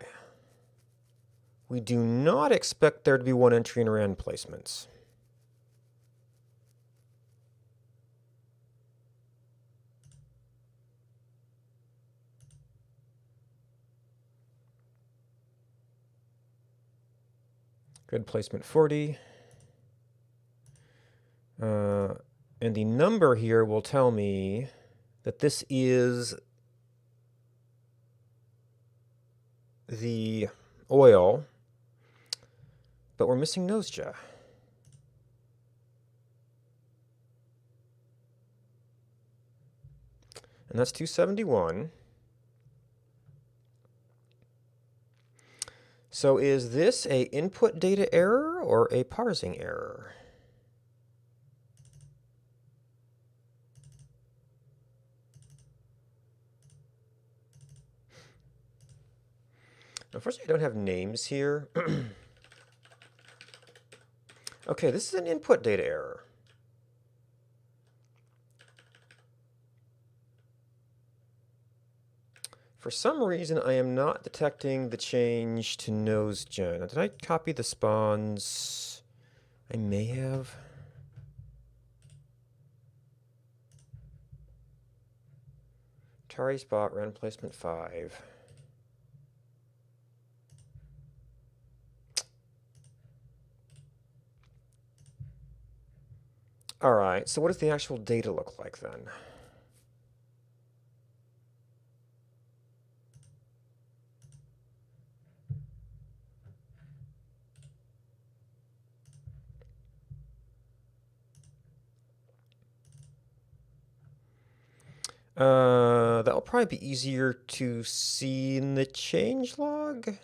We do not expect there to be one entry in rand placements. Grid placement 40. And the number here will tell me that this is the oil, but we're missing Nosja. And that's 271. So is this a input data error or a parsing error? Unfortunately, I don't have names here. Okay, this is an input data error. For some reason, I am not detecting the change to Nosja. Now, did I copy the spawns? I may have. Atari spot, random placement 5. All right, so what does the actual data look like then? That'll probably be easier to see in the changelog.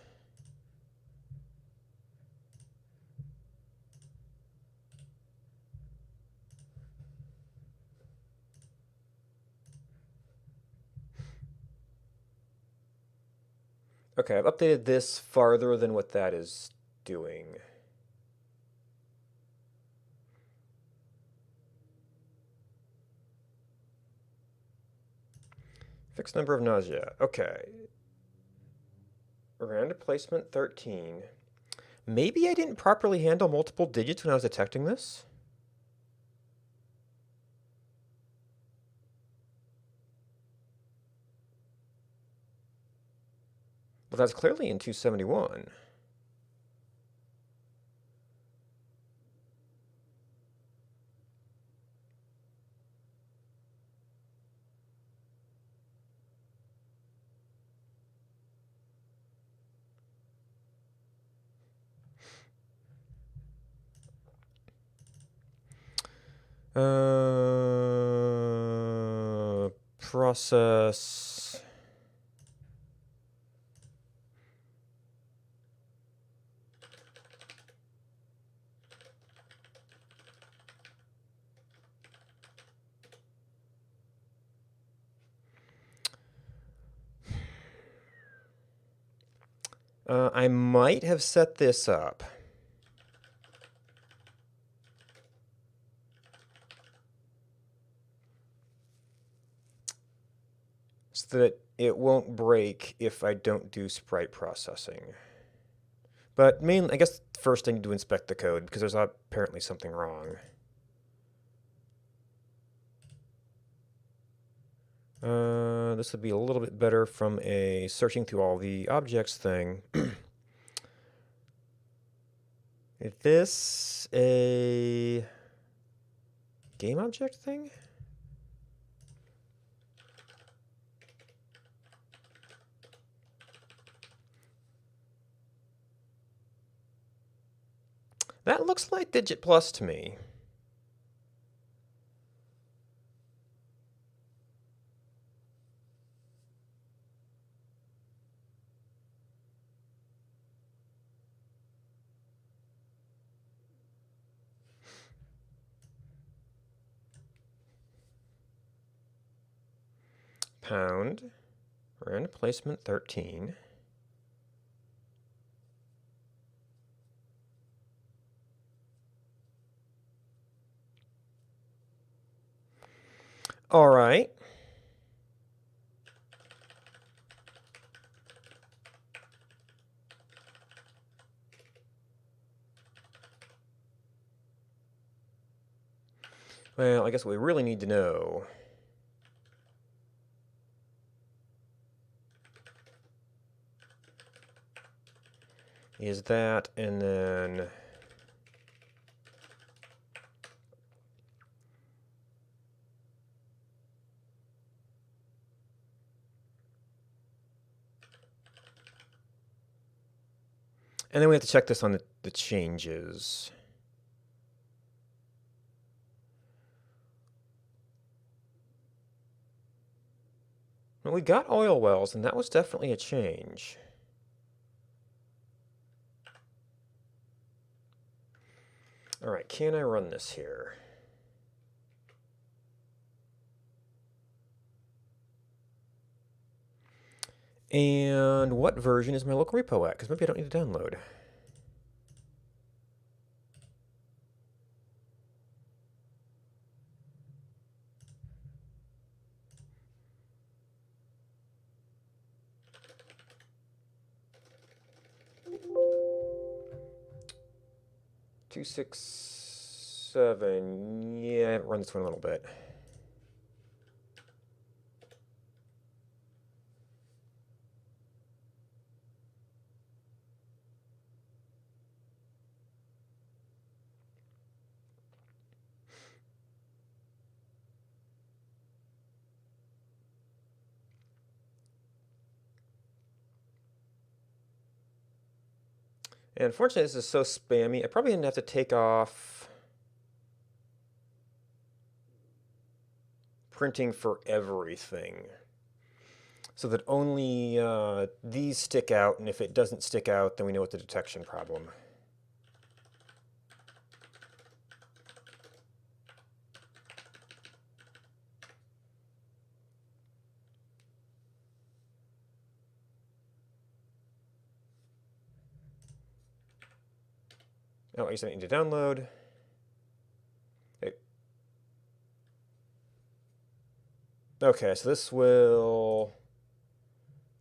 Okay, I've updated this farther than what that is doing. Fixed number of nausea. Okay. Random placement 13. Maybe I didn't properly handle multiple digits when I was detecting this? Well, that's clearly in 271. Process. I might have set this up so that it won't break if I don't do sprite processing. But mainly, I guess first I need to inspect the code because there's apparently something wrong. This would be a little bit better from a searching through all the objects thing. Is this a game object thing? That looks like Digit Plus to me. Pound, random placement 13. All right. Well, I guess what we really need to know is that, and then we have to check this on the changes. Well, we got oil wells, and that was definitely a change. All right, can I run this here? And what version is my local repo at? Because maybe I don't need to download. Two, 6, 7. Yeah, I haven't run this one a little bit. And unfortunately, this is so spammy. I probably didn't have to take off printing for everything, so that only these stick out, and if it doesn't stick out, then we know it's a detection problem. Oh, I guess I need to download. Okay, so this will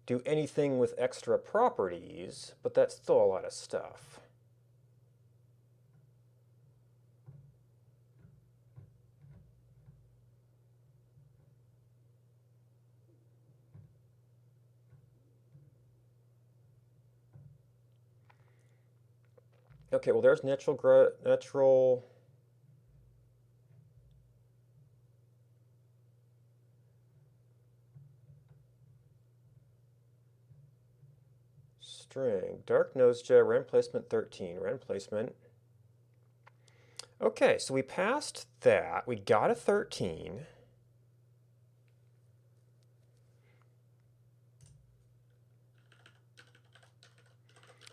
do anything with extra properties, but that's still a lot of stuff. Okay, well there's natural string, dark nosegay, rand placement 13, rand placement. Okay, so we passed that. We got a 13.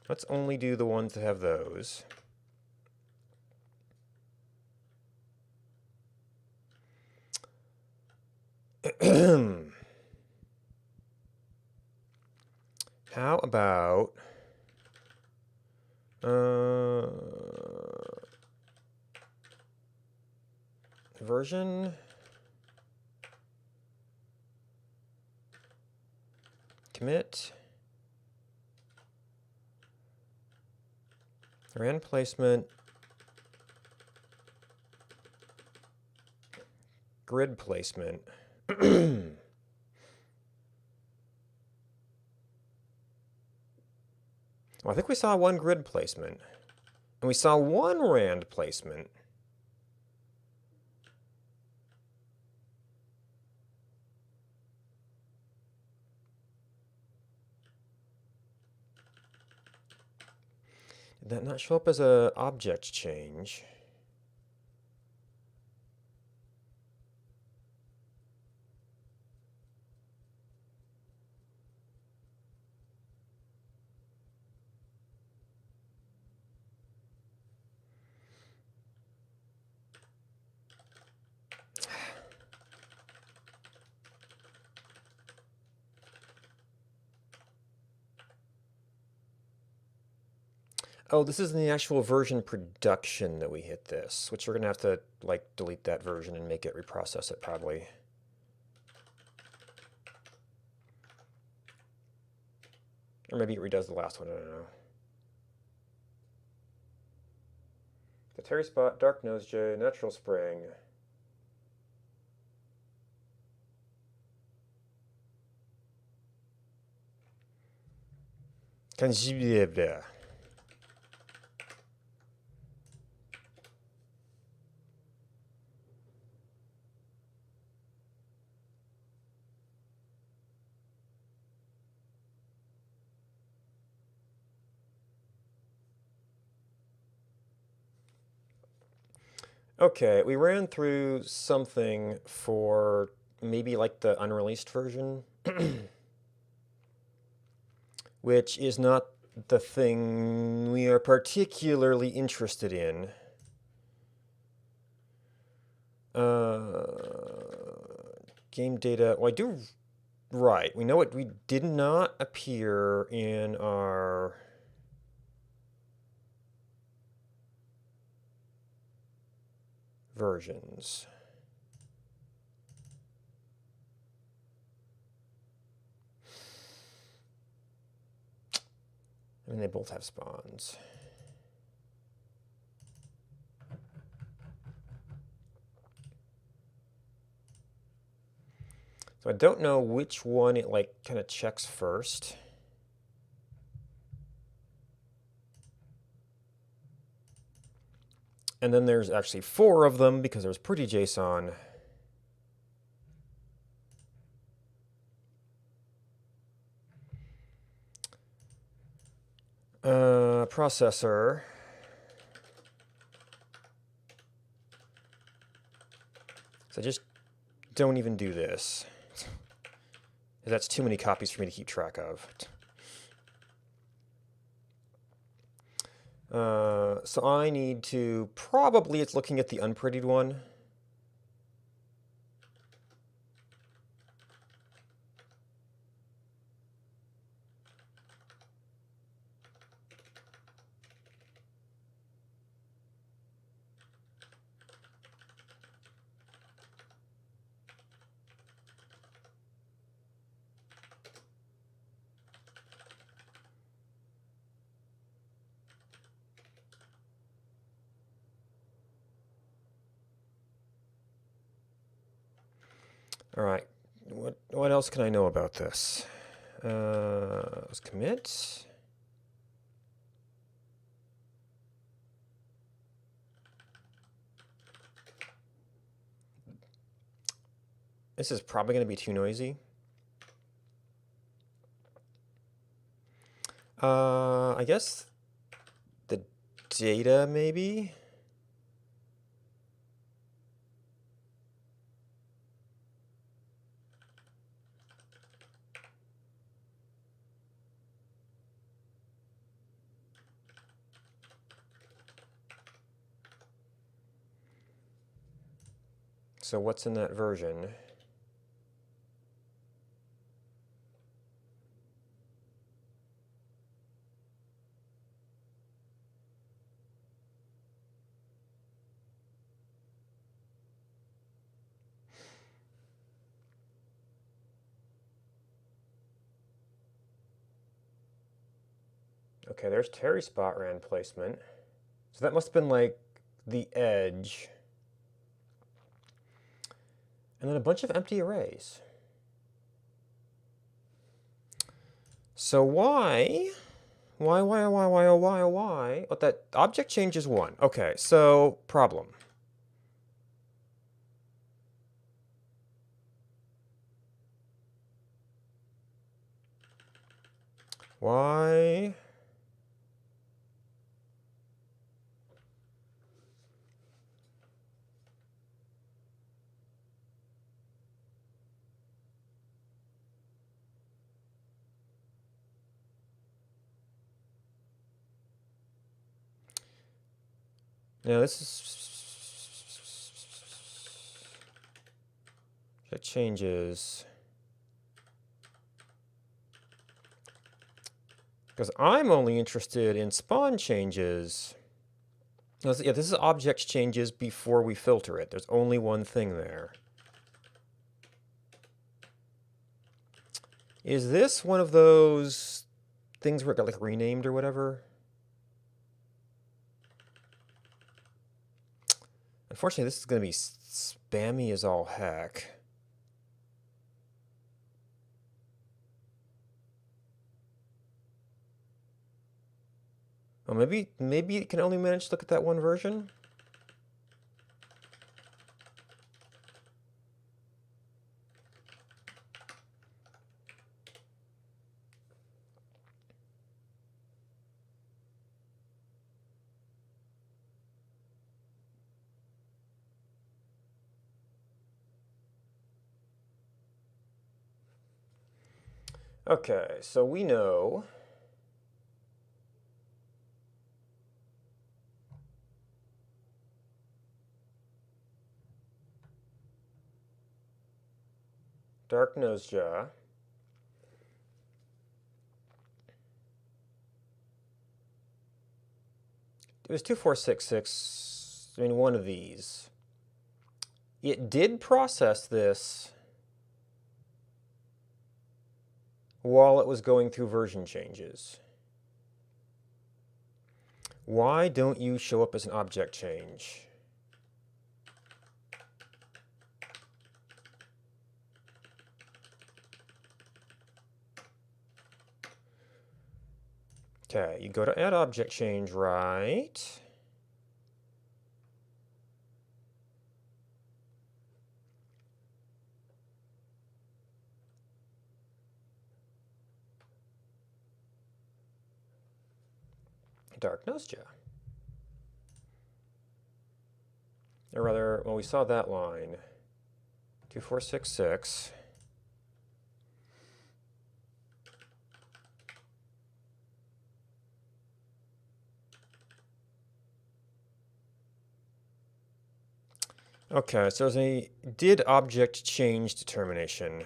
Let's only do the ones that have those. How about version commit rand placement grid placement. Well, I think we saw one grid placement, and we saw one rand placement. Did that not show up as an object change? Oh, this is in the actual version production that we hit this, which we're going to have to, like, delete that version and make it reprocess it, probably. Or maybe it redoes the last one, I don't know. The Terry Spot, Dark Nosegay, Natural Spring. Kanjibia. Okay, we ran through something for maybe like the unreleased version, which is not the thing we are particularly interested in. Uh, Game data. Well, I do. Right. We know it. We did not appear in our versions. I mean, they both have spawns. So I don't know which one it like kind of checks first. And then there's actually 4 of them because there's pretty JSON. Processor. So just don't even do this. That's too many copies for me to keep track of. So I need to, probably it's looking at the unprettied one. All right, what else can I know about this? Let's commit. This is probably going to be too noisy. I guess the data maybe. So what's in that version? Okay, there's Terry spot ran placement. So that must have been like the edge. And then a bunch of empty arrays. So why? Why? Oh, that object change is 1. Okay, so problem. Why? Now this is, that changes. Because I'm only interested in spawn changes. Yeah, this is object changes before we filter it. There's only one thing there. Is this one of those things where it got like renamed or whatever? Unfortunately, this is going to be spammy as all heck. Oh, maybe it can only manage to look at that one version? Okay, so we know dark Nosejaw it was 2466, I mean one of these. It did process this while it was going through version changes. Why don't you show up as an object change? Okay, you go to add object change, right? Dark Nosejaw. Or rather, well, we saw that line. 2466. Okay, so there's a did object change determination.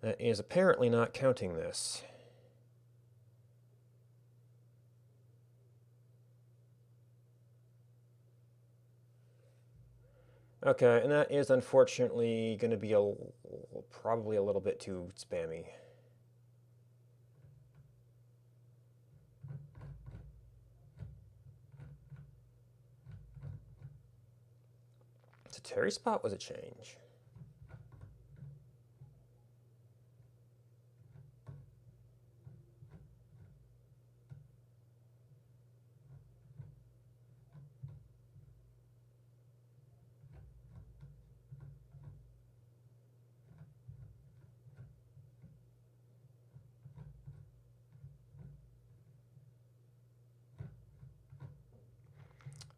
That is apparently not counting this. Okay, and that is unfortunately going to be probably a little bit too spammy. So Terry Spot was a change.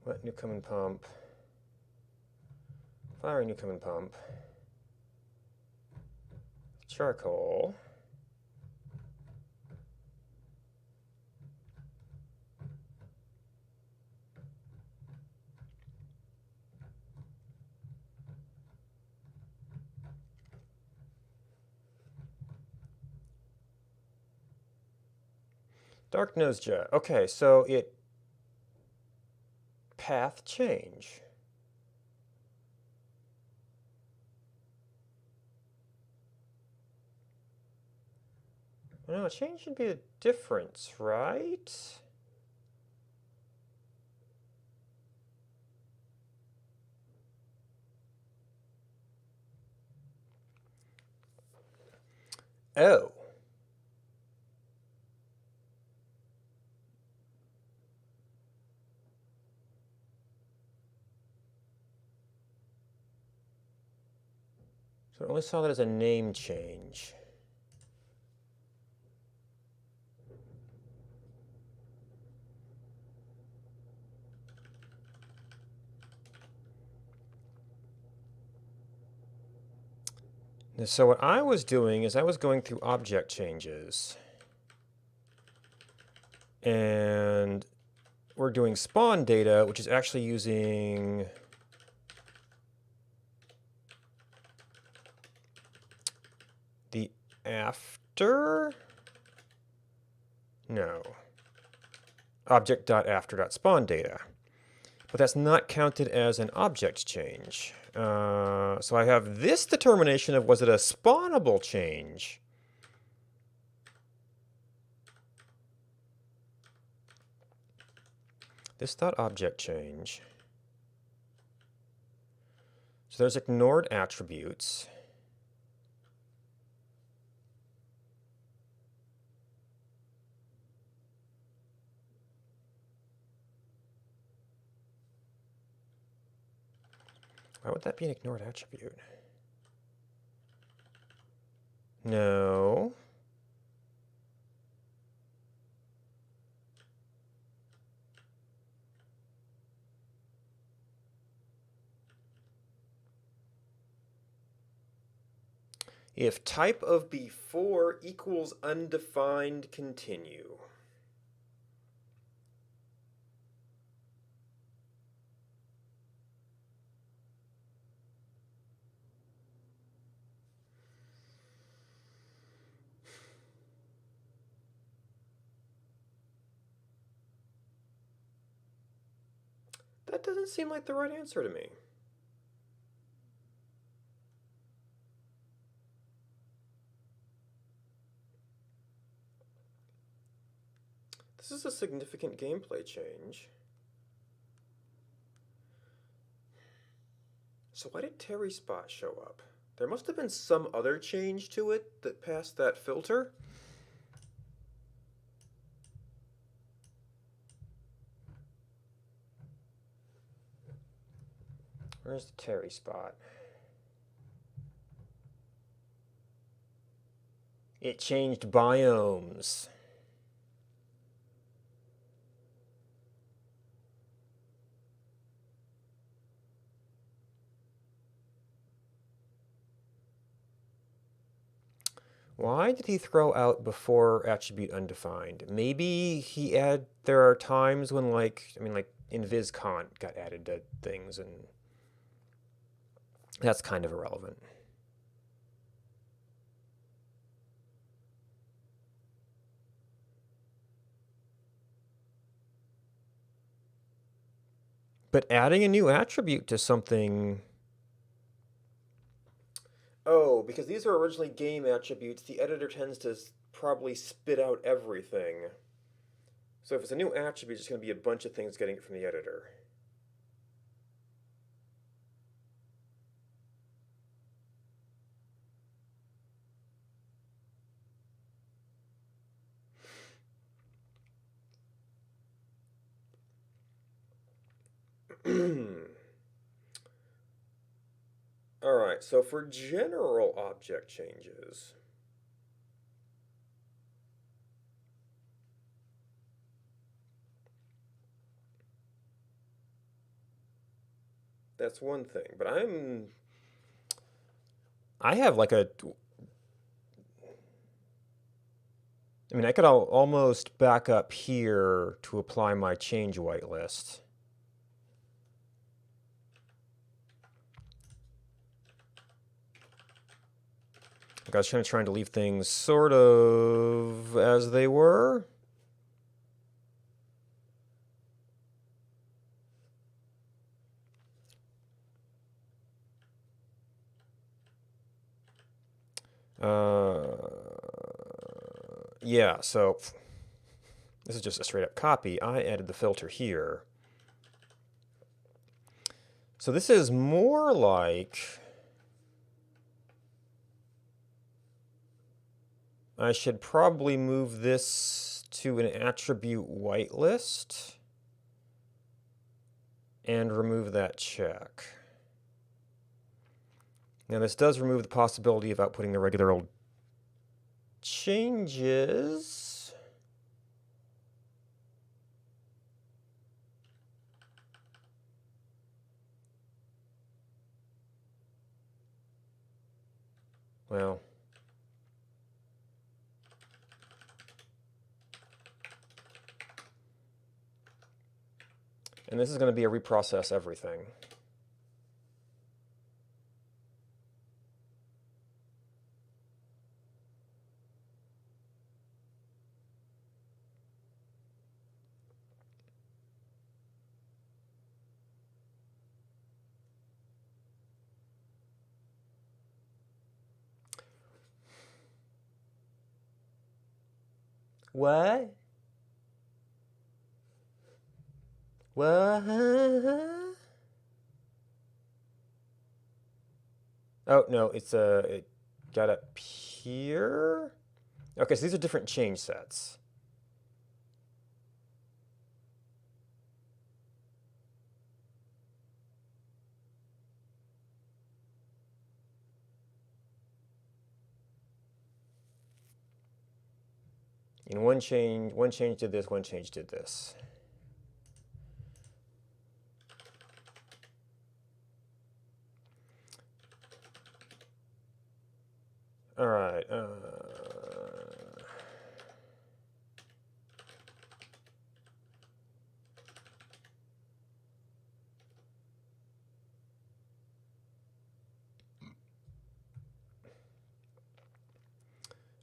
Wet Newcomen pump. Fire Newcomen pump. Charcoal. Dark Nosejaw. Okay, so it path change. No, a change should be a difference, right? Oh. So I only saw that as a name change. So what I was doing is I was going through object changes. And we're doing spawn data, which is actually using the after? No. Object.after.spawn data. But that's not counted as an object change. So I have this determination of was it a spawnable change? This dot object change. So there's ignored attributes. Why would that be an ignored attribute? No. If type of before equals undefined, continue. That doesn't seem like the right answer to me. This is a significant gameplay change. So why did Terry Spot show up? There must have been some other change to it that passed that filter. Where's the Terry Spot? It changed biomes. Why did he throw out before attribute undefined? Maybe there are times when like InvisCont got added to things, and that's kind of irrelevant. But adding a new attribute to something... Oh, because these are originally game attributes, the editor tends to probably spit out everything. So if it's a new attribute, it's going to be a bunch of things getting it from the editor. All right, so for general object changes, that's one thing, but I have like a... I mean, I could almost back up here to apply my change whitelist. Like I was trying to leave things sort of as they were. Yeah, so this is just a straight up copy. I added the filter here. So this is more like... I should probably move this to an attribute whitelist and remove that check. Now this does remove the possibility of outputting the regular old changes. Well, and this is going to be a reprocess everything. What? What? Oh, no, it got up here. Okay, so these are different change sets. And one change did this, one change did this. All right. All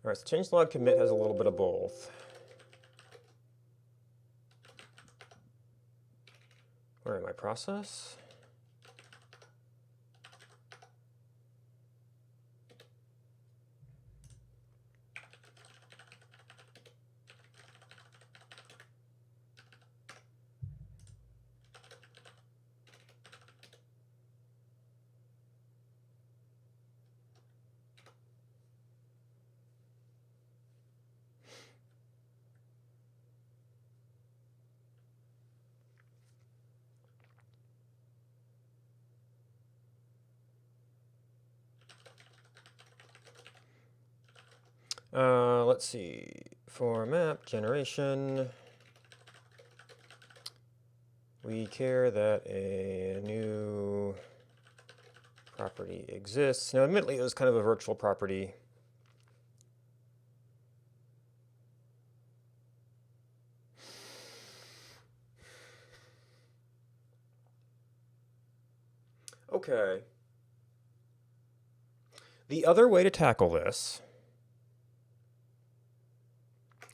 right, so changelog commit has a little bit of both. Where am I? Process? Let's see. For map generation, we care that a new property exists. Now, admittedly, it was kind of a virtual property. Okay. The other way to tackle this,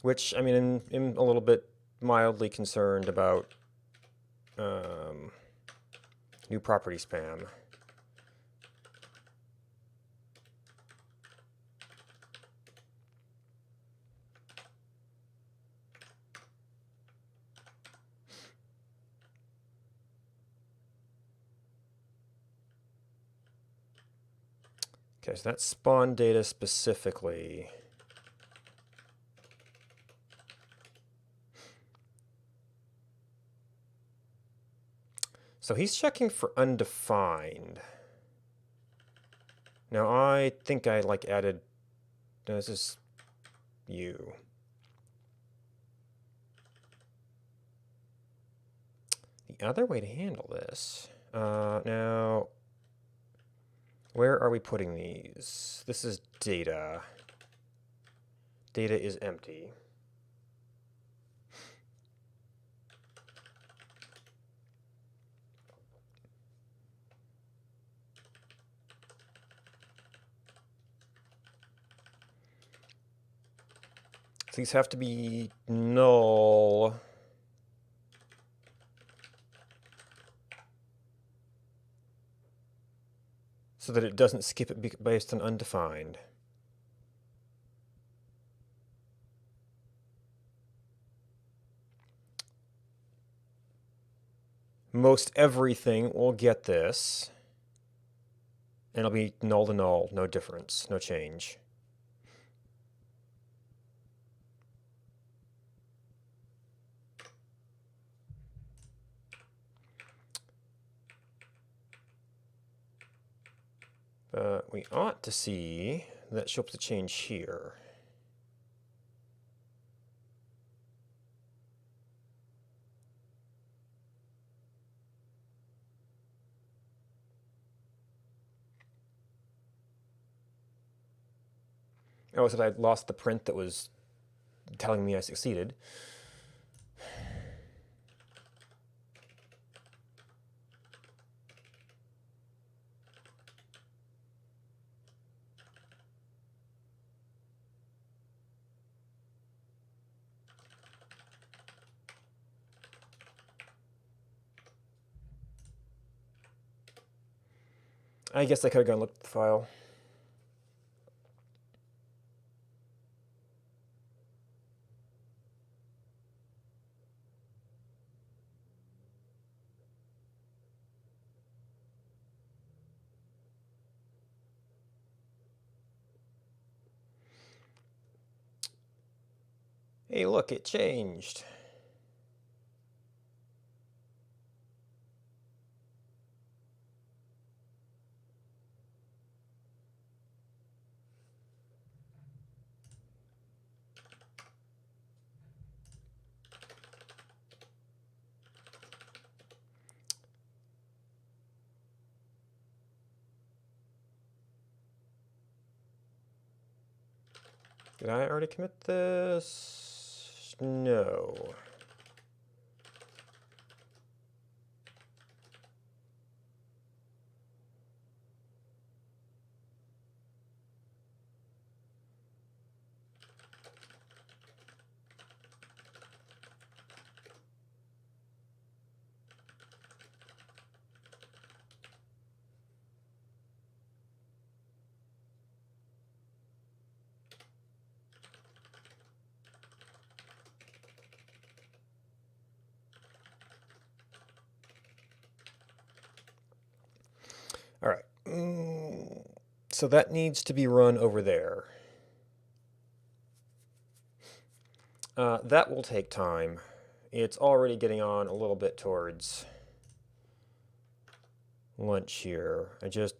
which, I mean, I'm a little bit mildly concerned about new property spam. Okay, so that's spawn data specifically. So he's checking for undefined. Now I think I like added, no, this is you. The other way to handle this, now, where are we putting these? This is data. Data is empty. So these have to be null. So that it doesn't skip it based on undefined. Most everything will get this. And it'll be null to null, no difference, no change. But we ought to see that show up the change here. Oh, so I lost the print that was telling me I succeeded. I guess I could have gone look at the file. Hey, look, it changed. Did I already commit this? No. All right. So that needs to be run over there. That will take time. It's already getting on a little bit towards lunch here. I just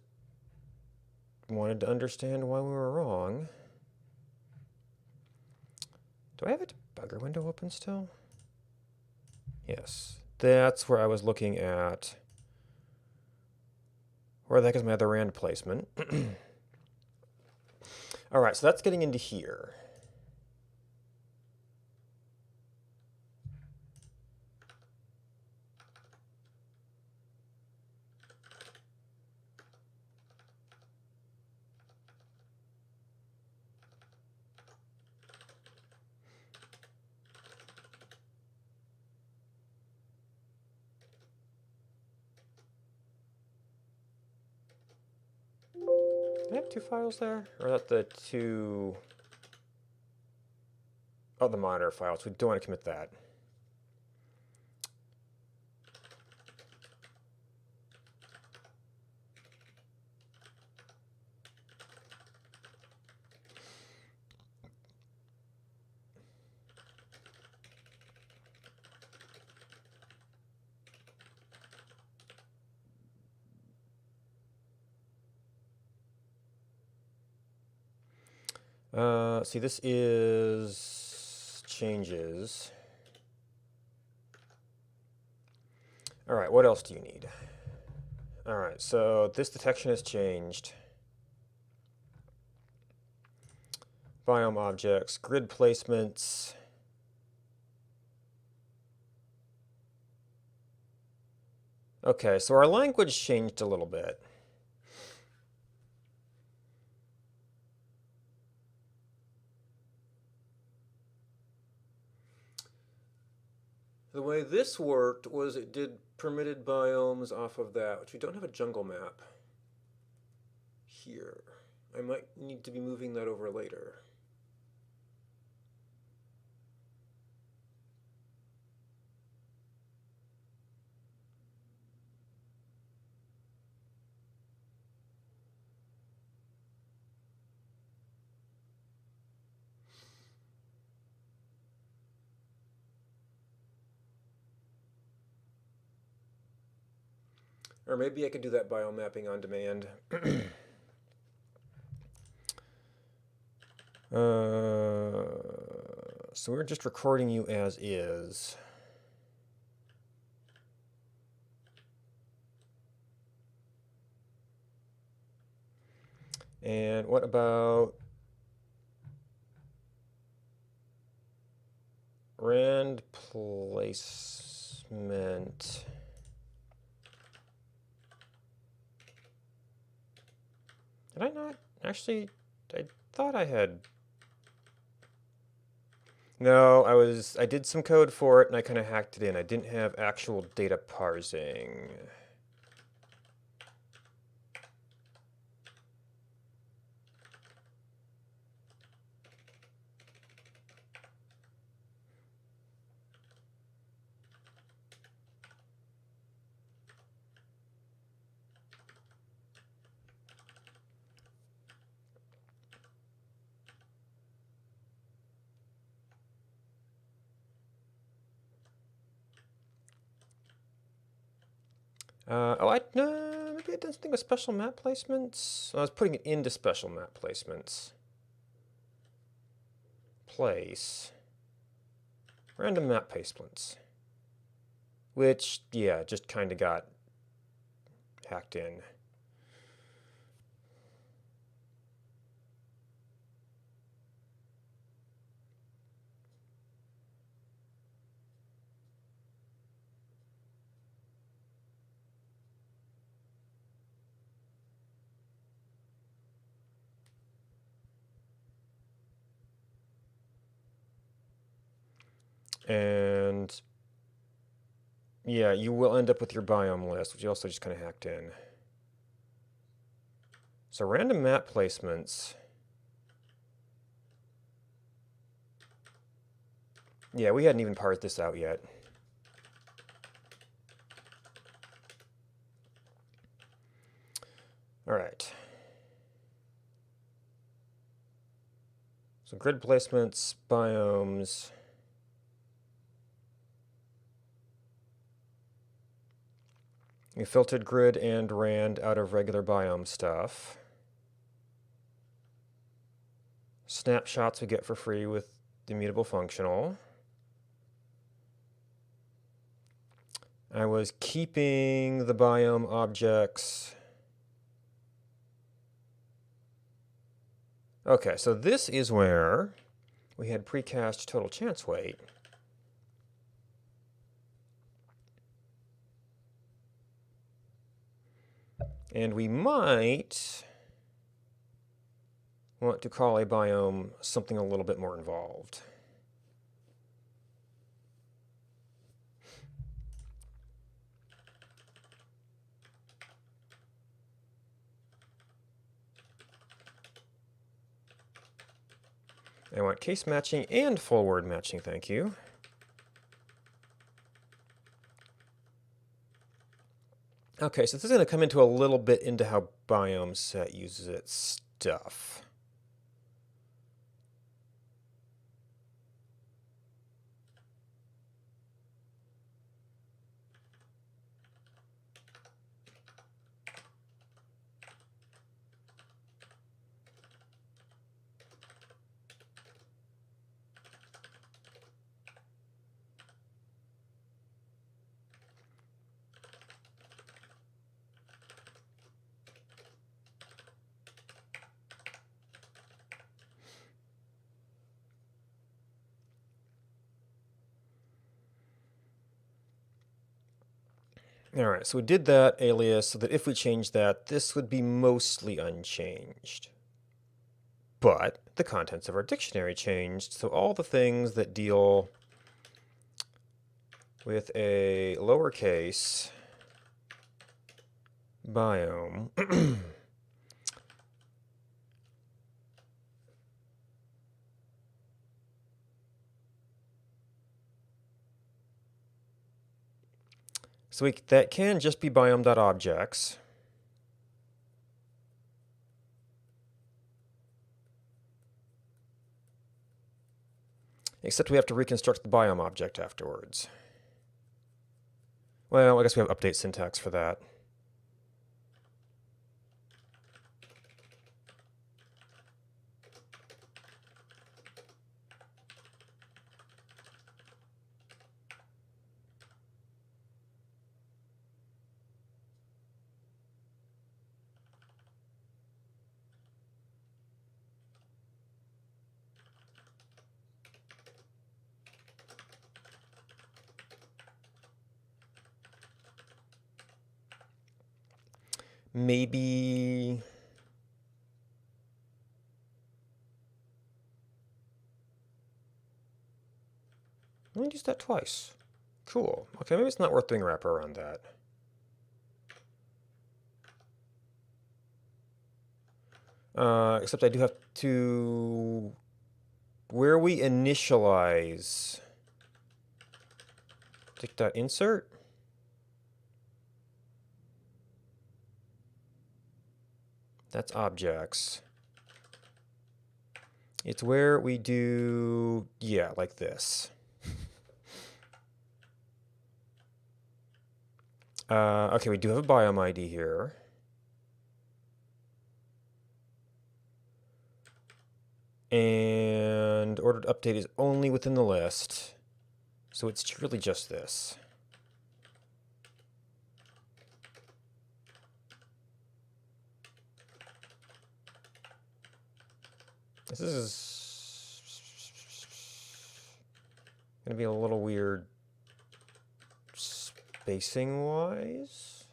wanted to understand why we were wrong. Do I have a debugger window open still? Yes. That's where I was looking at. Where the heck is my other rand placement? All right, so that's getting into here. Do I have two files there? Or is that the two... Oh, the monitor files. We don't want to commit that. See, this is changes. All right, what else do you need? All right, so this detection has changed. Biome objects, grid placements. Okay, so our language changed a little bit. The way this worked was it did permitted biomes off of that, which we don't have a jungle map here. I might need to be moving that over later. Or maybe I could do that biomapping on demand. So we're just recording you as is. And what about rand placement? Did I not? Actually, I thought I had. No, I did some code for it and I kind of hacked it in. I didn't have actual data parsing. Maybe I did something with special map placements. I was putting it into special map placements. Place. Random map placements. Which, yeah, just kind of got hacked in. And yeah, you will end up with your biome list, which you also just kind of hacked in. So random map placements. Yeah, we hadn't even parsed this out yet. All right. So grid placements, biomes. We filtered grid and rand out of regular biome stuff. Snapshots we get for free with immutable functional. I was keeping the biome objects. Okay, so this is where we had precast total chance weight. And we might want to call a biome something a little bit more involved. I want case matching and full word matching, thank you. Okay, so this is going to come into a little bit into how biome set uses its stuff. All right, so we did that alias so that if we change that, this would be mostly unchanged. But the contents of our dictionary changed, so all the things that deal with a lowercase biome so that can just be biome.objects. Except we have to reconstruct the biome object afterwards. Well, I guess we have update syntax for that. Maybe let me use that twice. Cool. Okay, maybe it's not worth doing a wrapper around that. Except I do have to... Where we initialize... Dict.insert? That's objects. It's where we do... Yeah, like this. Okay, we do have a biome ID here. And ordered update is only within the list. So it's truly just this. This is going to be a little weird spacing-wise.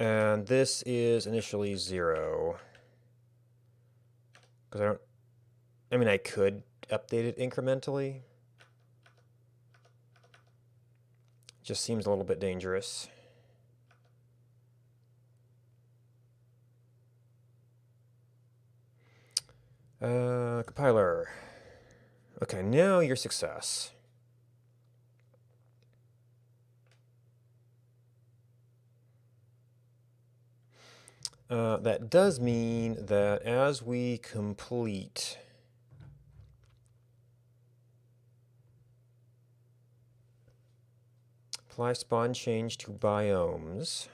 And this is initially 0. Because I mean, I could update it incrementally. Just seems a little bit dangerous. Compiler. Okay, now your success. That does mean that as we complete apply spawn change to biomes,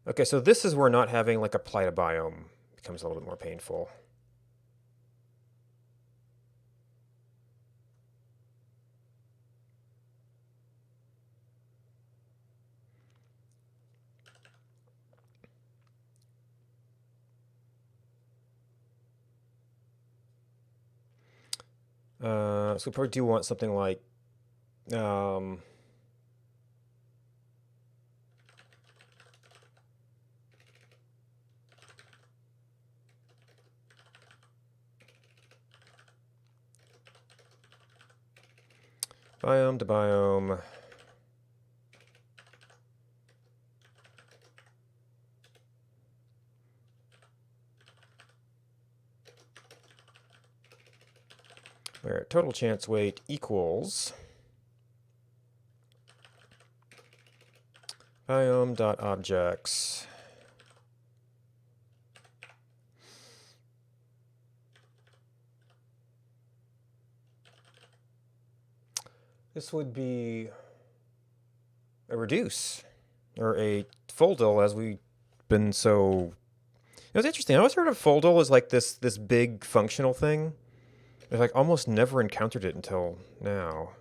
okay, so this is where not having like apply to biome becomes a little bit more painful. So we probably do want something like biome to biome. Where total chance weight equals biome.objects this would be a reduce or a foldle, as we've been so. It was interesting. I always heard of foldle as like this big functional thing. I've like almost never encountered it until now.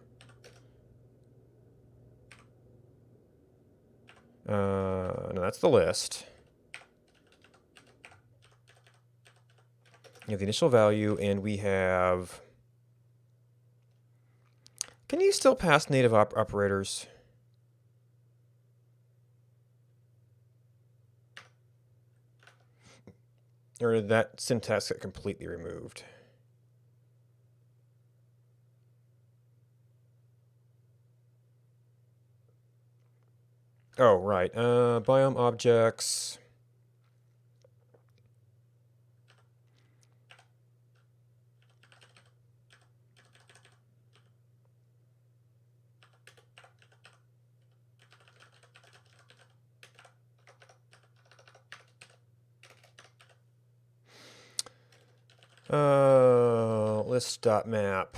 No, that's the list. You have the initial value, and we have. Can you still pass native operators? Or did that syntax get completely removed? Oh, right. Biome objects. List.map.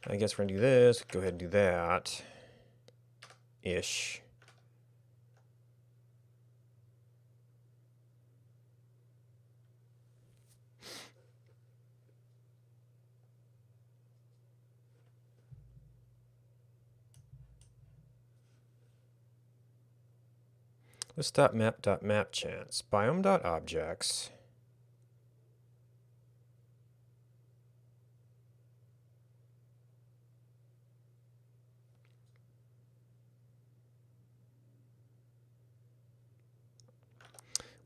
I guess we're going to do this. Go ahead and do that. Ish. List.map.mapchance. Biome.objects.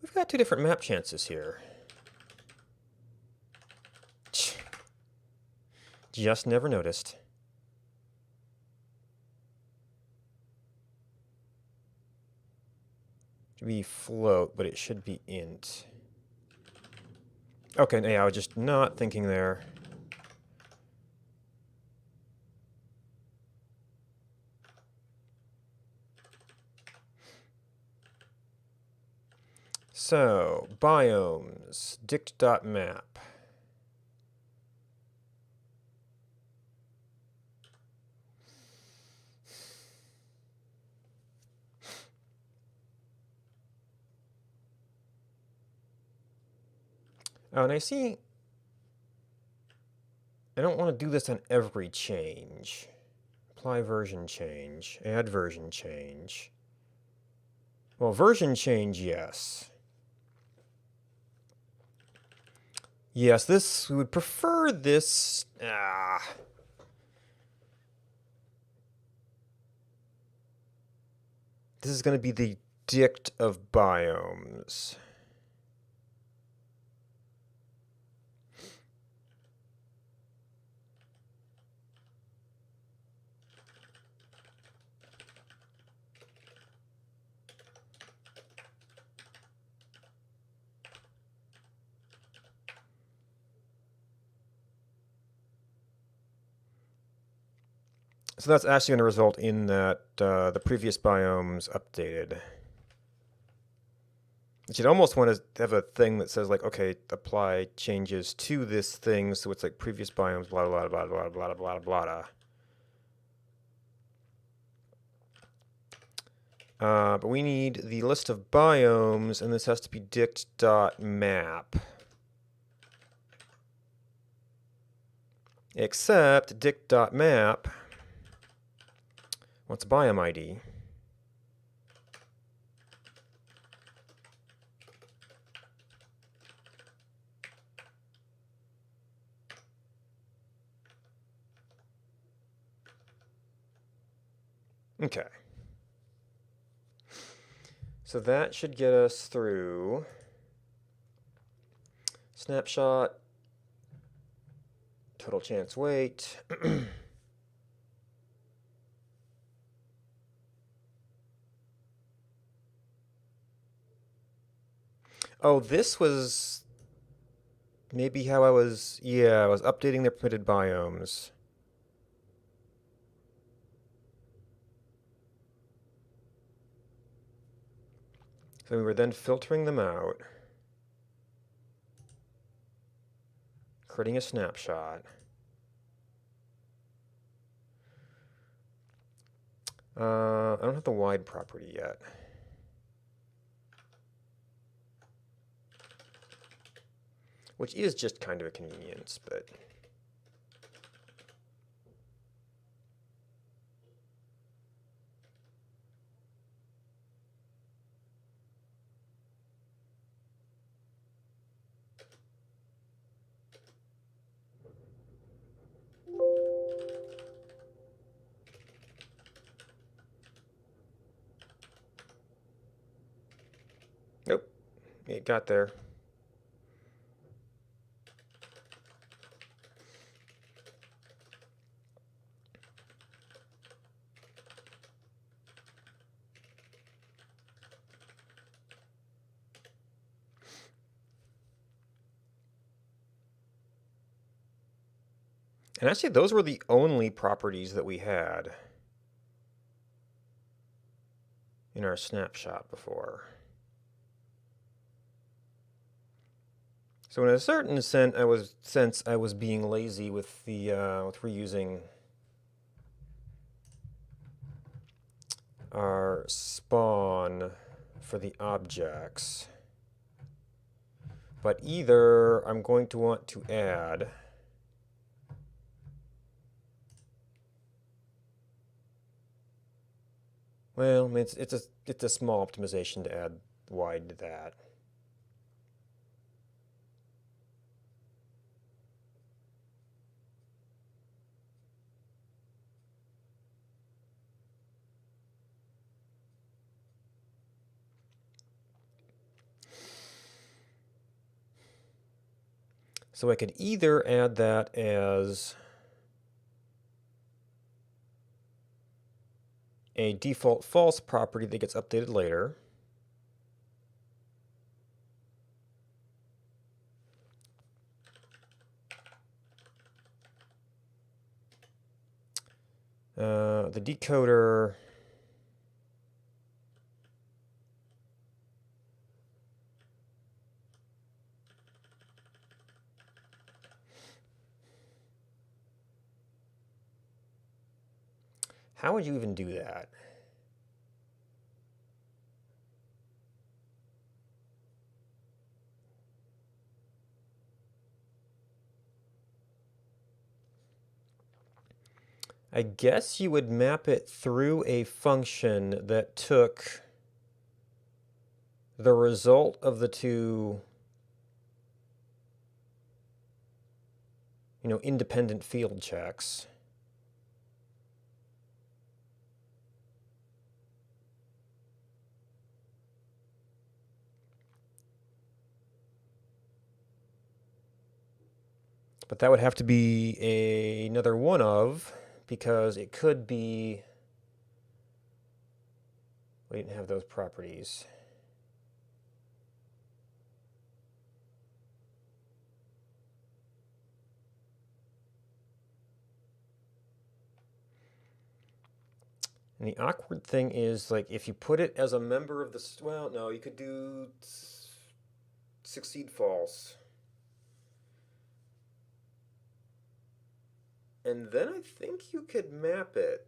We've got two different map chances here. Just never noticed. Should be float, but it should be int. Okay, yeah, I was just not thinking there. So, biomes, dict.map. Oh, and I see, I don't want to do this on every change, Apply version change. Add version change. Well, version change, yes. Yes, we would prefer this. This is going to be the dict of biomes. So that's actually going to result in that the previous biomes updated. You'd almost want to have a thing that says, like, okay, apply changes to this thing, so it's like previous biomes, blah, blah, blah, blah, blah, blah, blah, blah. But we need the list of biomes, and this has to be dict.map. Except dict.map wants a biome ID. Okay. So that should get us through snapshot, total chance weight. Oh, this was maybe how I was updating their permitted biomes. So we were then filtering them out, creating a snapshot. I don't have the wide property yet. Which is just kind of a convenience, but... Nope, it got there. And actually, those were the only properties that we had in our snapshot before. So in a certain sense, I was being lazy with the with reusing our spawn for the objects. But either I'm going to want to add well, it's a small optimization to add wide to that. So I could either add that as a default false property that gets updated later. The decoder how would you even do that? I guess you would map it through a function that took the result of the two, independent field checks. But that would have to be another one of, because it could be, we didn't have those properties. And the awkward thing is, like, if you put it as a member of the, well, no, you could do succeed false. And then I think you could map it.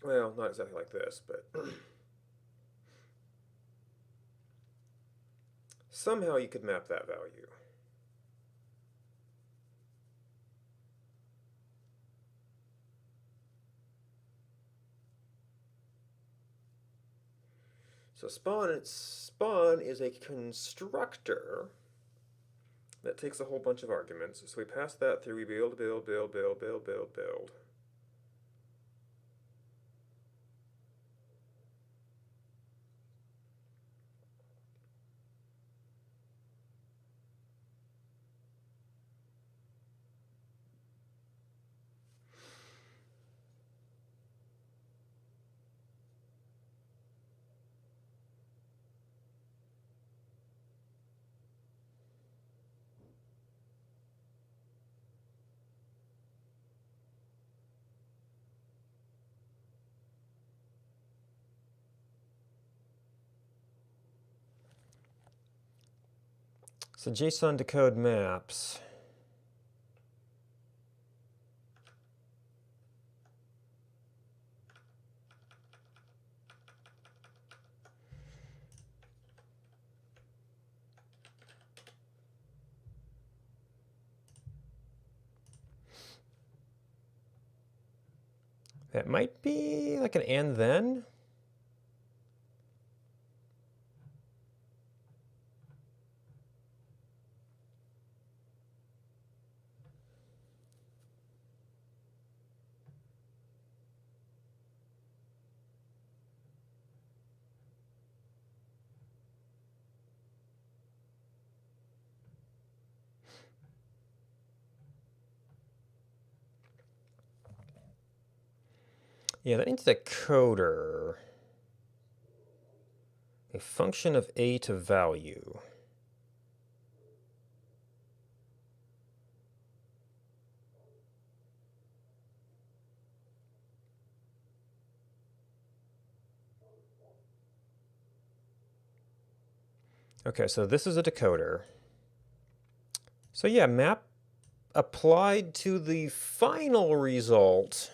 Well, not exactly like this, but somehow you could map that value. So spawn is a constructor that takes a whole bunch of arguments. So we pass that through, we build. So JSON decode maps. That might be like an and then. Yeah, that needs a decoder. A function of a to value. Okay, so this is a decoder. So yeah, map applied to the final result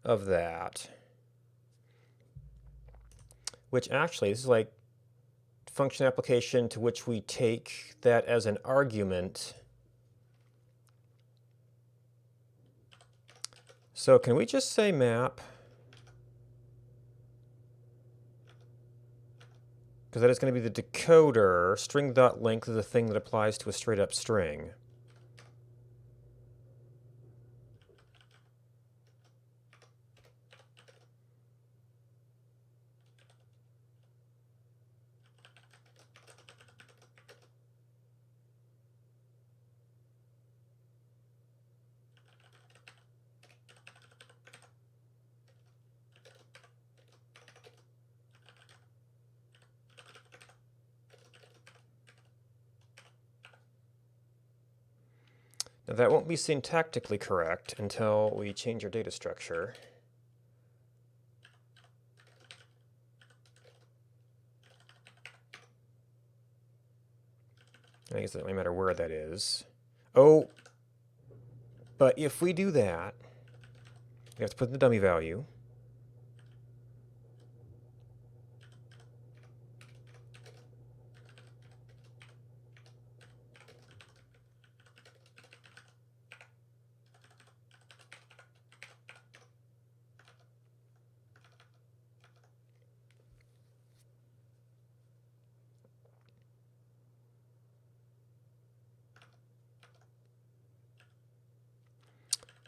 of that. Which actually, this is like function application to which we take that as an argument. So can we just say map? Because that is going to be the decoder. String.length is the thing that applies to a straight up string. Now that won't be syntactically correct until we change our data structure. I guess it doesn't really matter where that is. Oh, but if we do that, we have to put in the dummy value.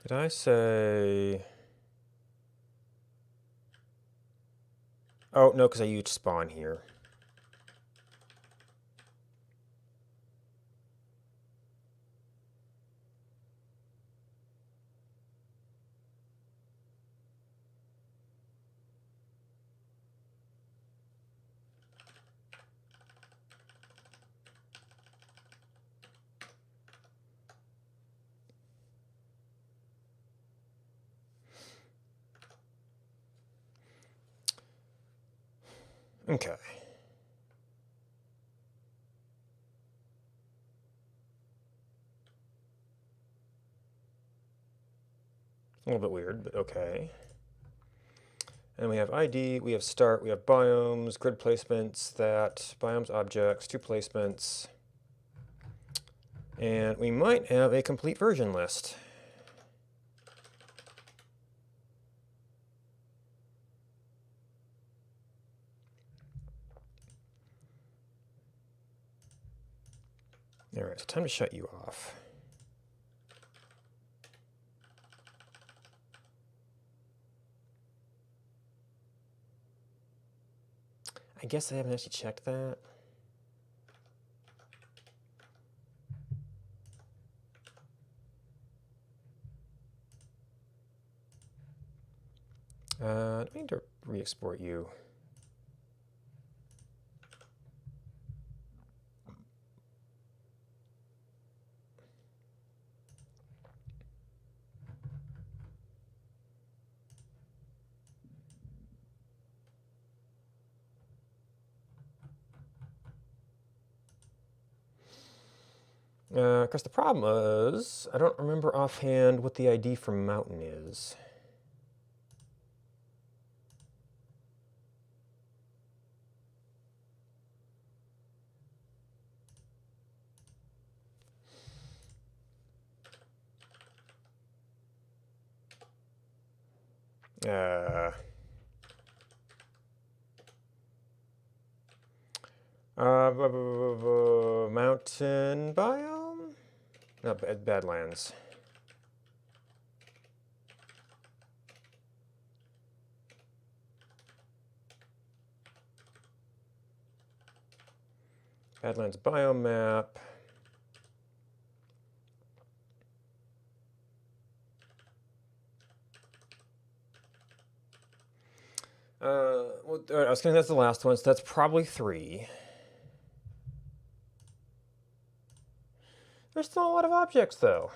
Did I say... Oh, no, because I used spawn here. Okay. A little bit weird, but okay. And we have ID, we have start, we have biomes, grid placements, that, biomes, objects, 2 placements. And we might have a complete version list. All right, so time to shut you off. I guess I haven't actually checked that. I need to re-export you. Because the problem is, I don't remember offhand what the ID for mountain is. Mountain biome? No, Badlands. Badlands biome map. Well, I was thinking that's the last one, so that's probably 3. There's still a lot of objects, though.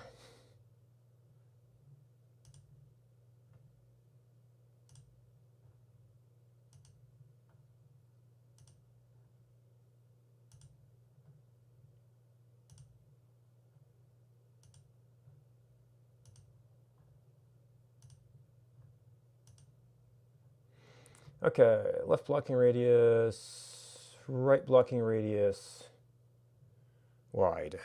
Okay, left blocking radius, right blocking radius, wide.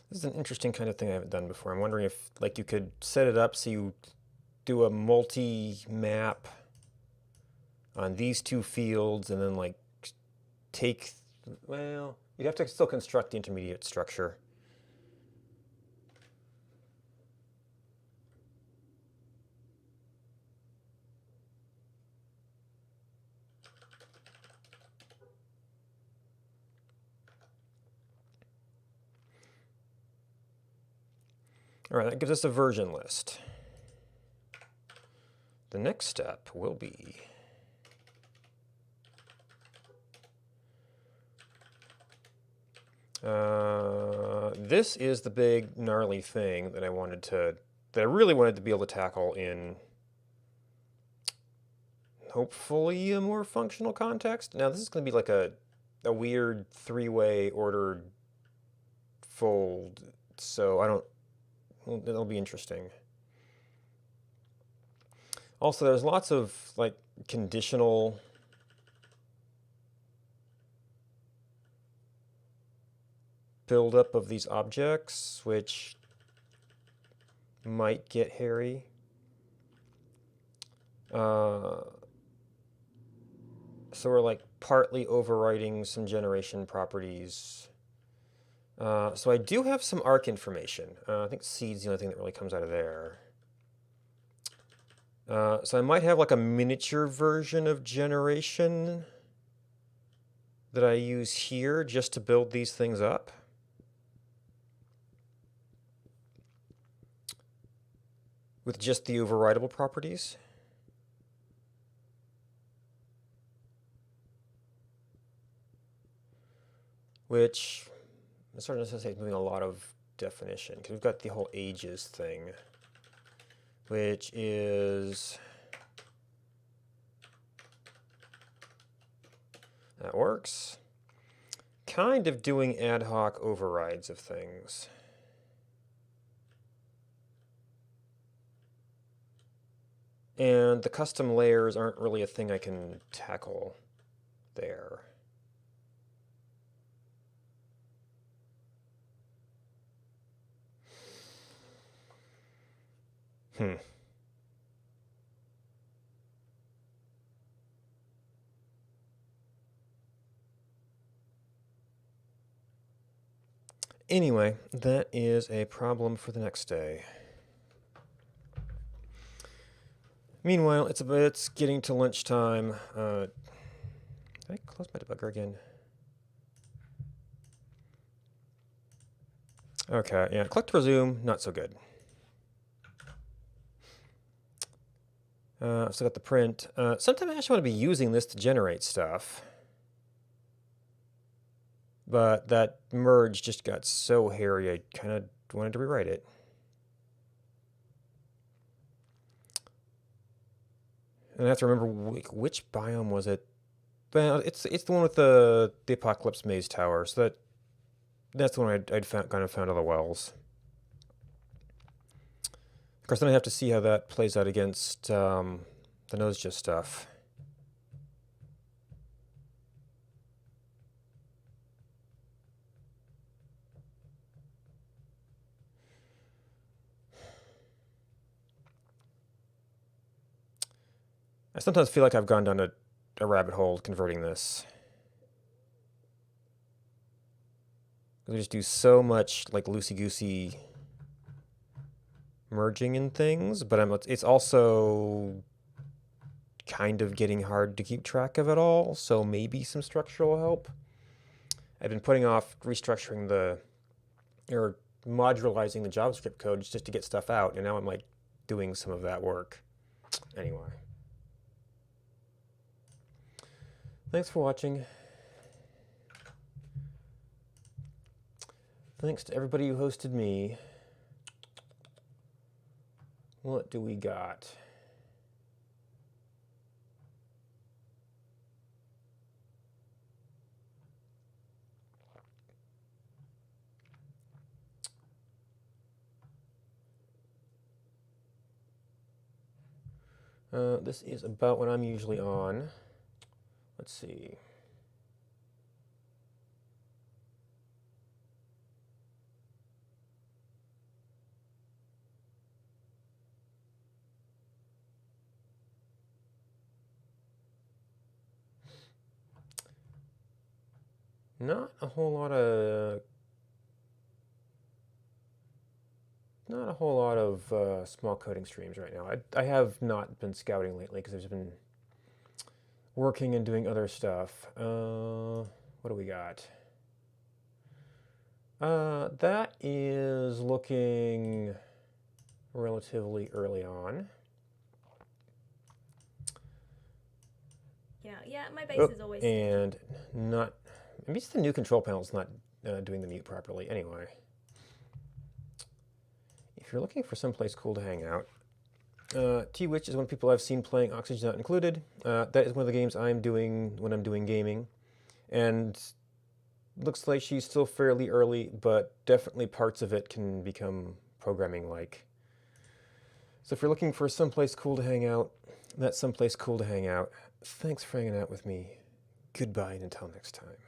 This is an interesting kind of thing I haven't done before. I'm wondering if, like, you could set it up so you do a multi-map on these 2 fields and then, like, take, well, you'd have to still construct the intermediate structure. All right, that gives us a version list. The next step will be This is the big gnarly thing that I really wanted to be able to tackle in hopefully a more functional context. Now this is going to be like a weird three-way ordered fold, so well, it'll be interesting. Also, there's lots of like conditional buildup of these objects, which might get hairy. So we're like partly overriding some generation properties. So I do have some arc information. I think seed's the only thing that really comes out of there. So I might have like a miniature version of generation that I use here just to build these things up. With just the overridable properties. Which I'm starting to necessitate moving a lot of definition, because we've got the whole ages thing, which is, that works. Kind of doing ad hoc overrides of things. And the custom layers aren't really a thing I can tackle there. Anyway, that is a problem for the next day. Meanwhile, it's getting to lunchtime. Did I close my debugger again? Okay, yeah, click to resume, not so good. I've still got the print. Sometimes I actually want to be using this to generate stuff. But that merge just got so hairy, I kind of wanted to rewrite it. And I have to remember which biome was it. Well, it's the one with the Apocalypse Maze Tower. So that's the one I'd found all the wells. Of course, then I have to see how that plays out against the Nosegis stuff. I sometimes feel like I've gone down a rabbit hole converting this. We just do so much like loosey-goosey merging in things, but it's also kind of getting hard to keep track of it all, so maybe some structural help. I've been putting off restructuring or modularizing the JavaScript code just to get stuff out, and now I'm like doing some of that work. Anyway. Thanks for watching. Thanks to everybody who hosted me. What do we got? This is about when I'm usually on. Let's see. Not a whole lot of small coding streams right now. I have not been scouting lately because I've been working and doing other stuff. What do we got? That is looking relatively early on. Yeah, my base is always and not. Maybe it's the new control panel is not doing the mute properly anyway. If you're looking for someplace cool to hang out, T-Witch is one of the people I've seen playing Oxygen Not Included. That is one of the games I'm doing when I'm doing gaming. And looks like she's still fairly early, but definitely parts of it can become programming-like. So if you're looking for someplace cool to hang out, that's someplace cool to hang out. Thanks for hanging out with me. Goodbye and until next time.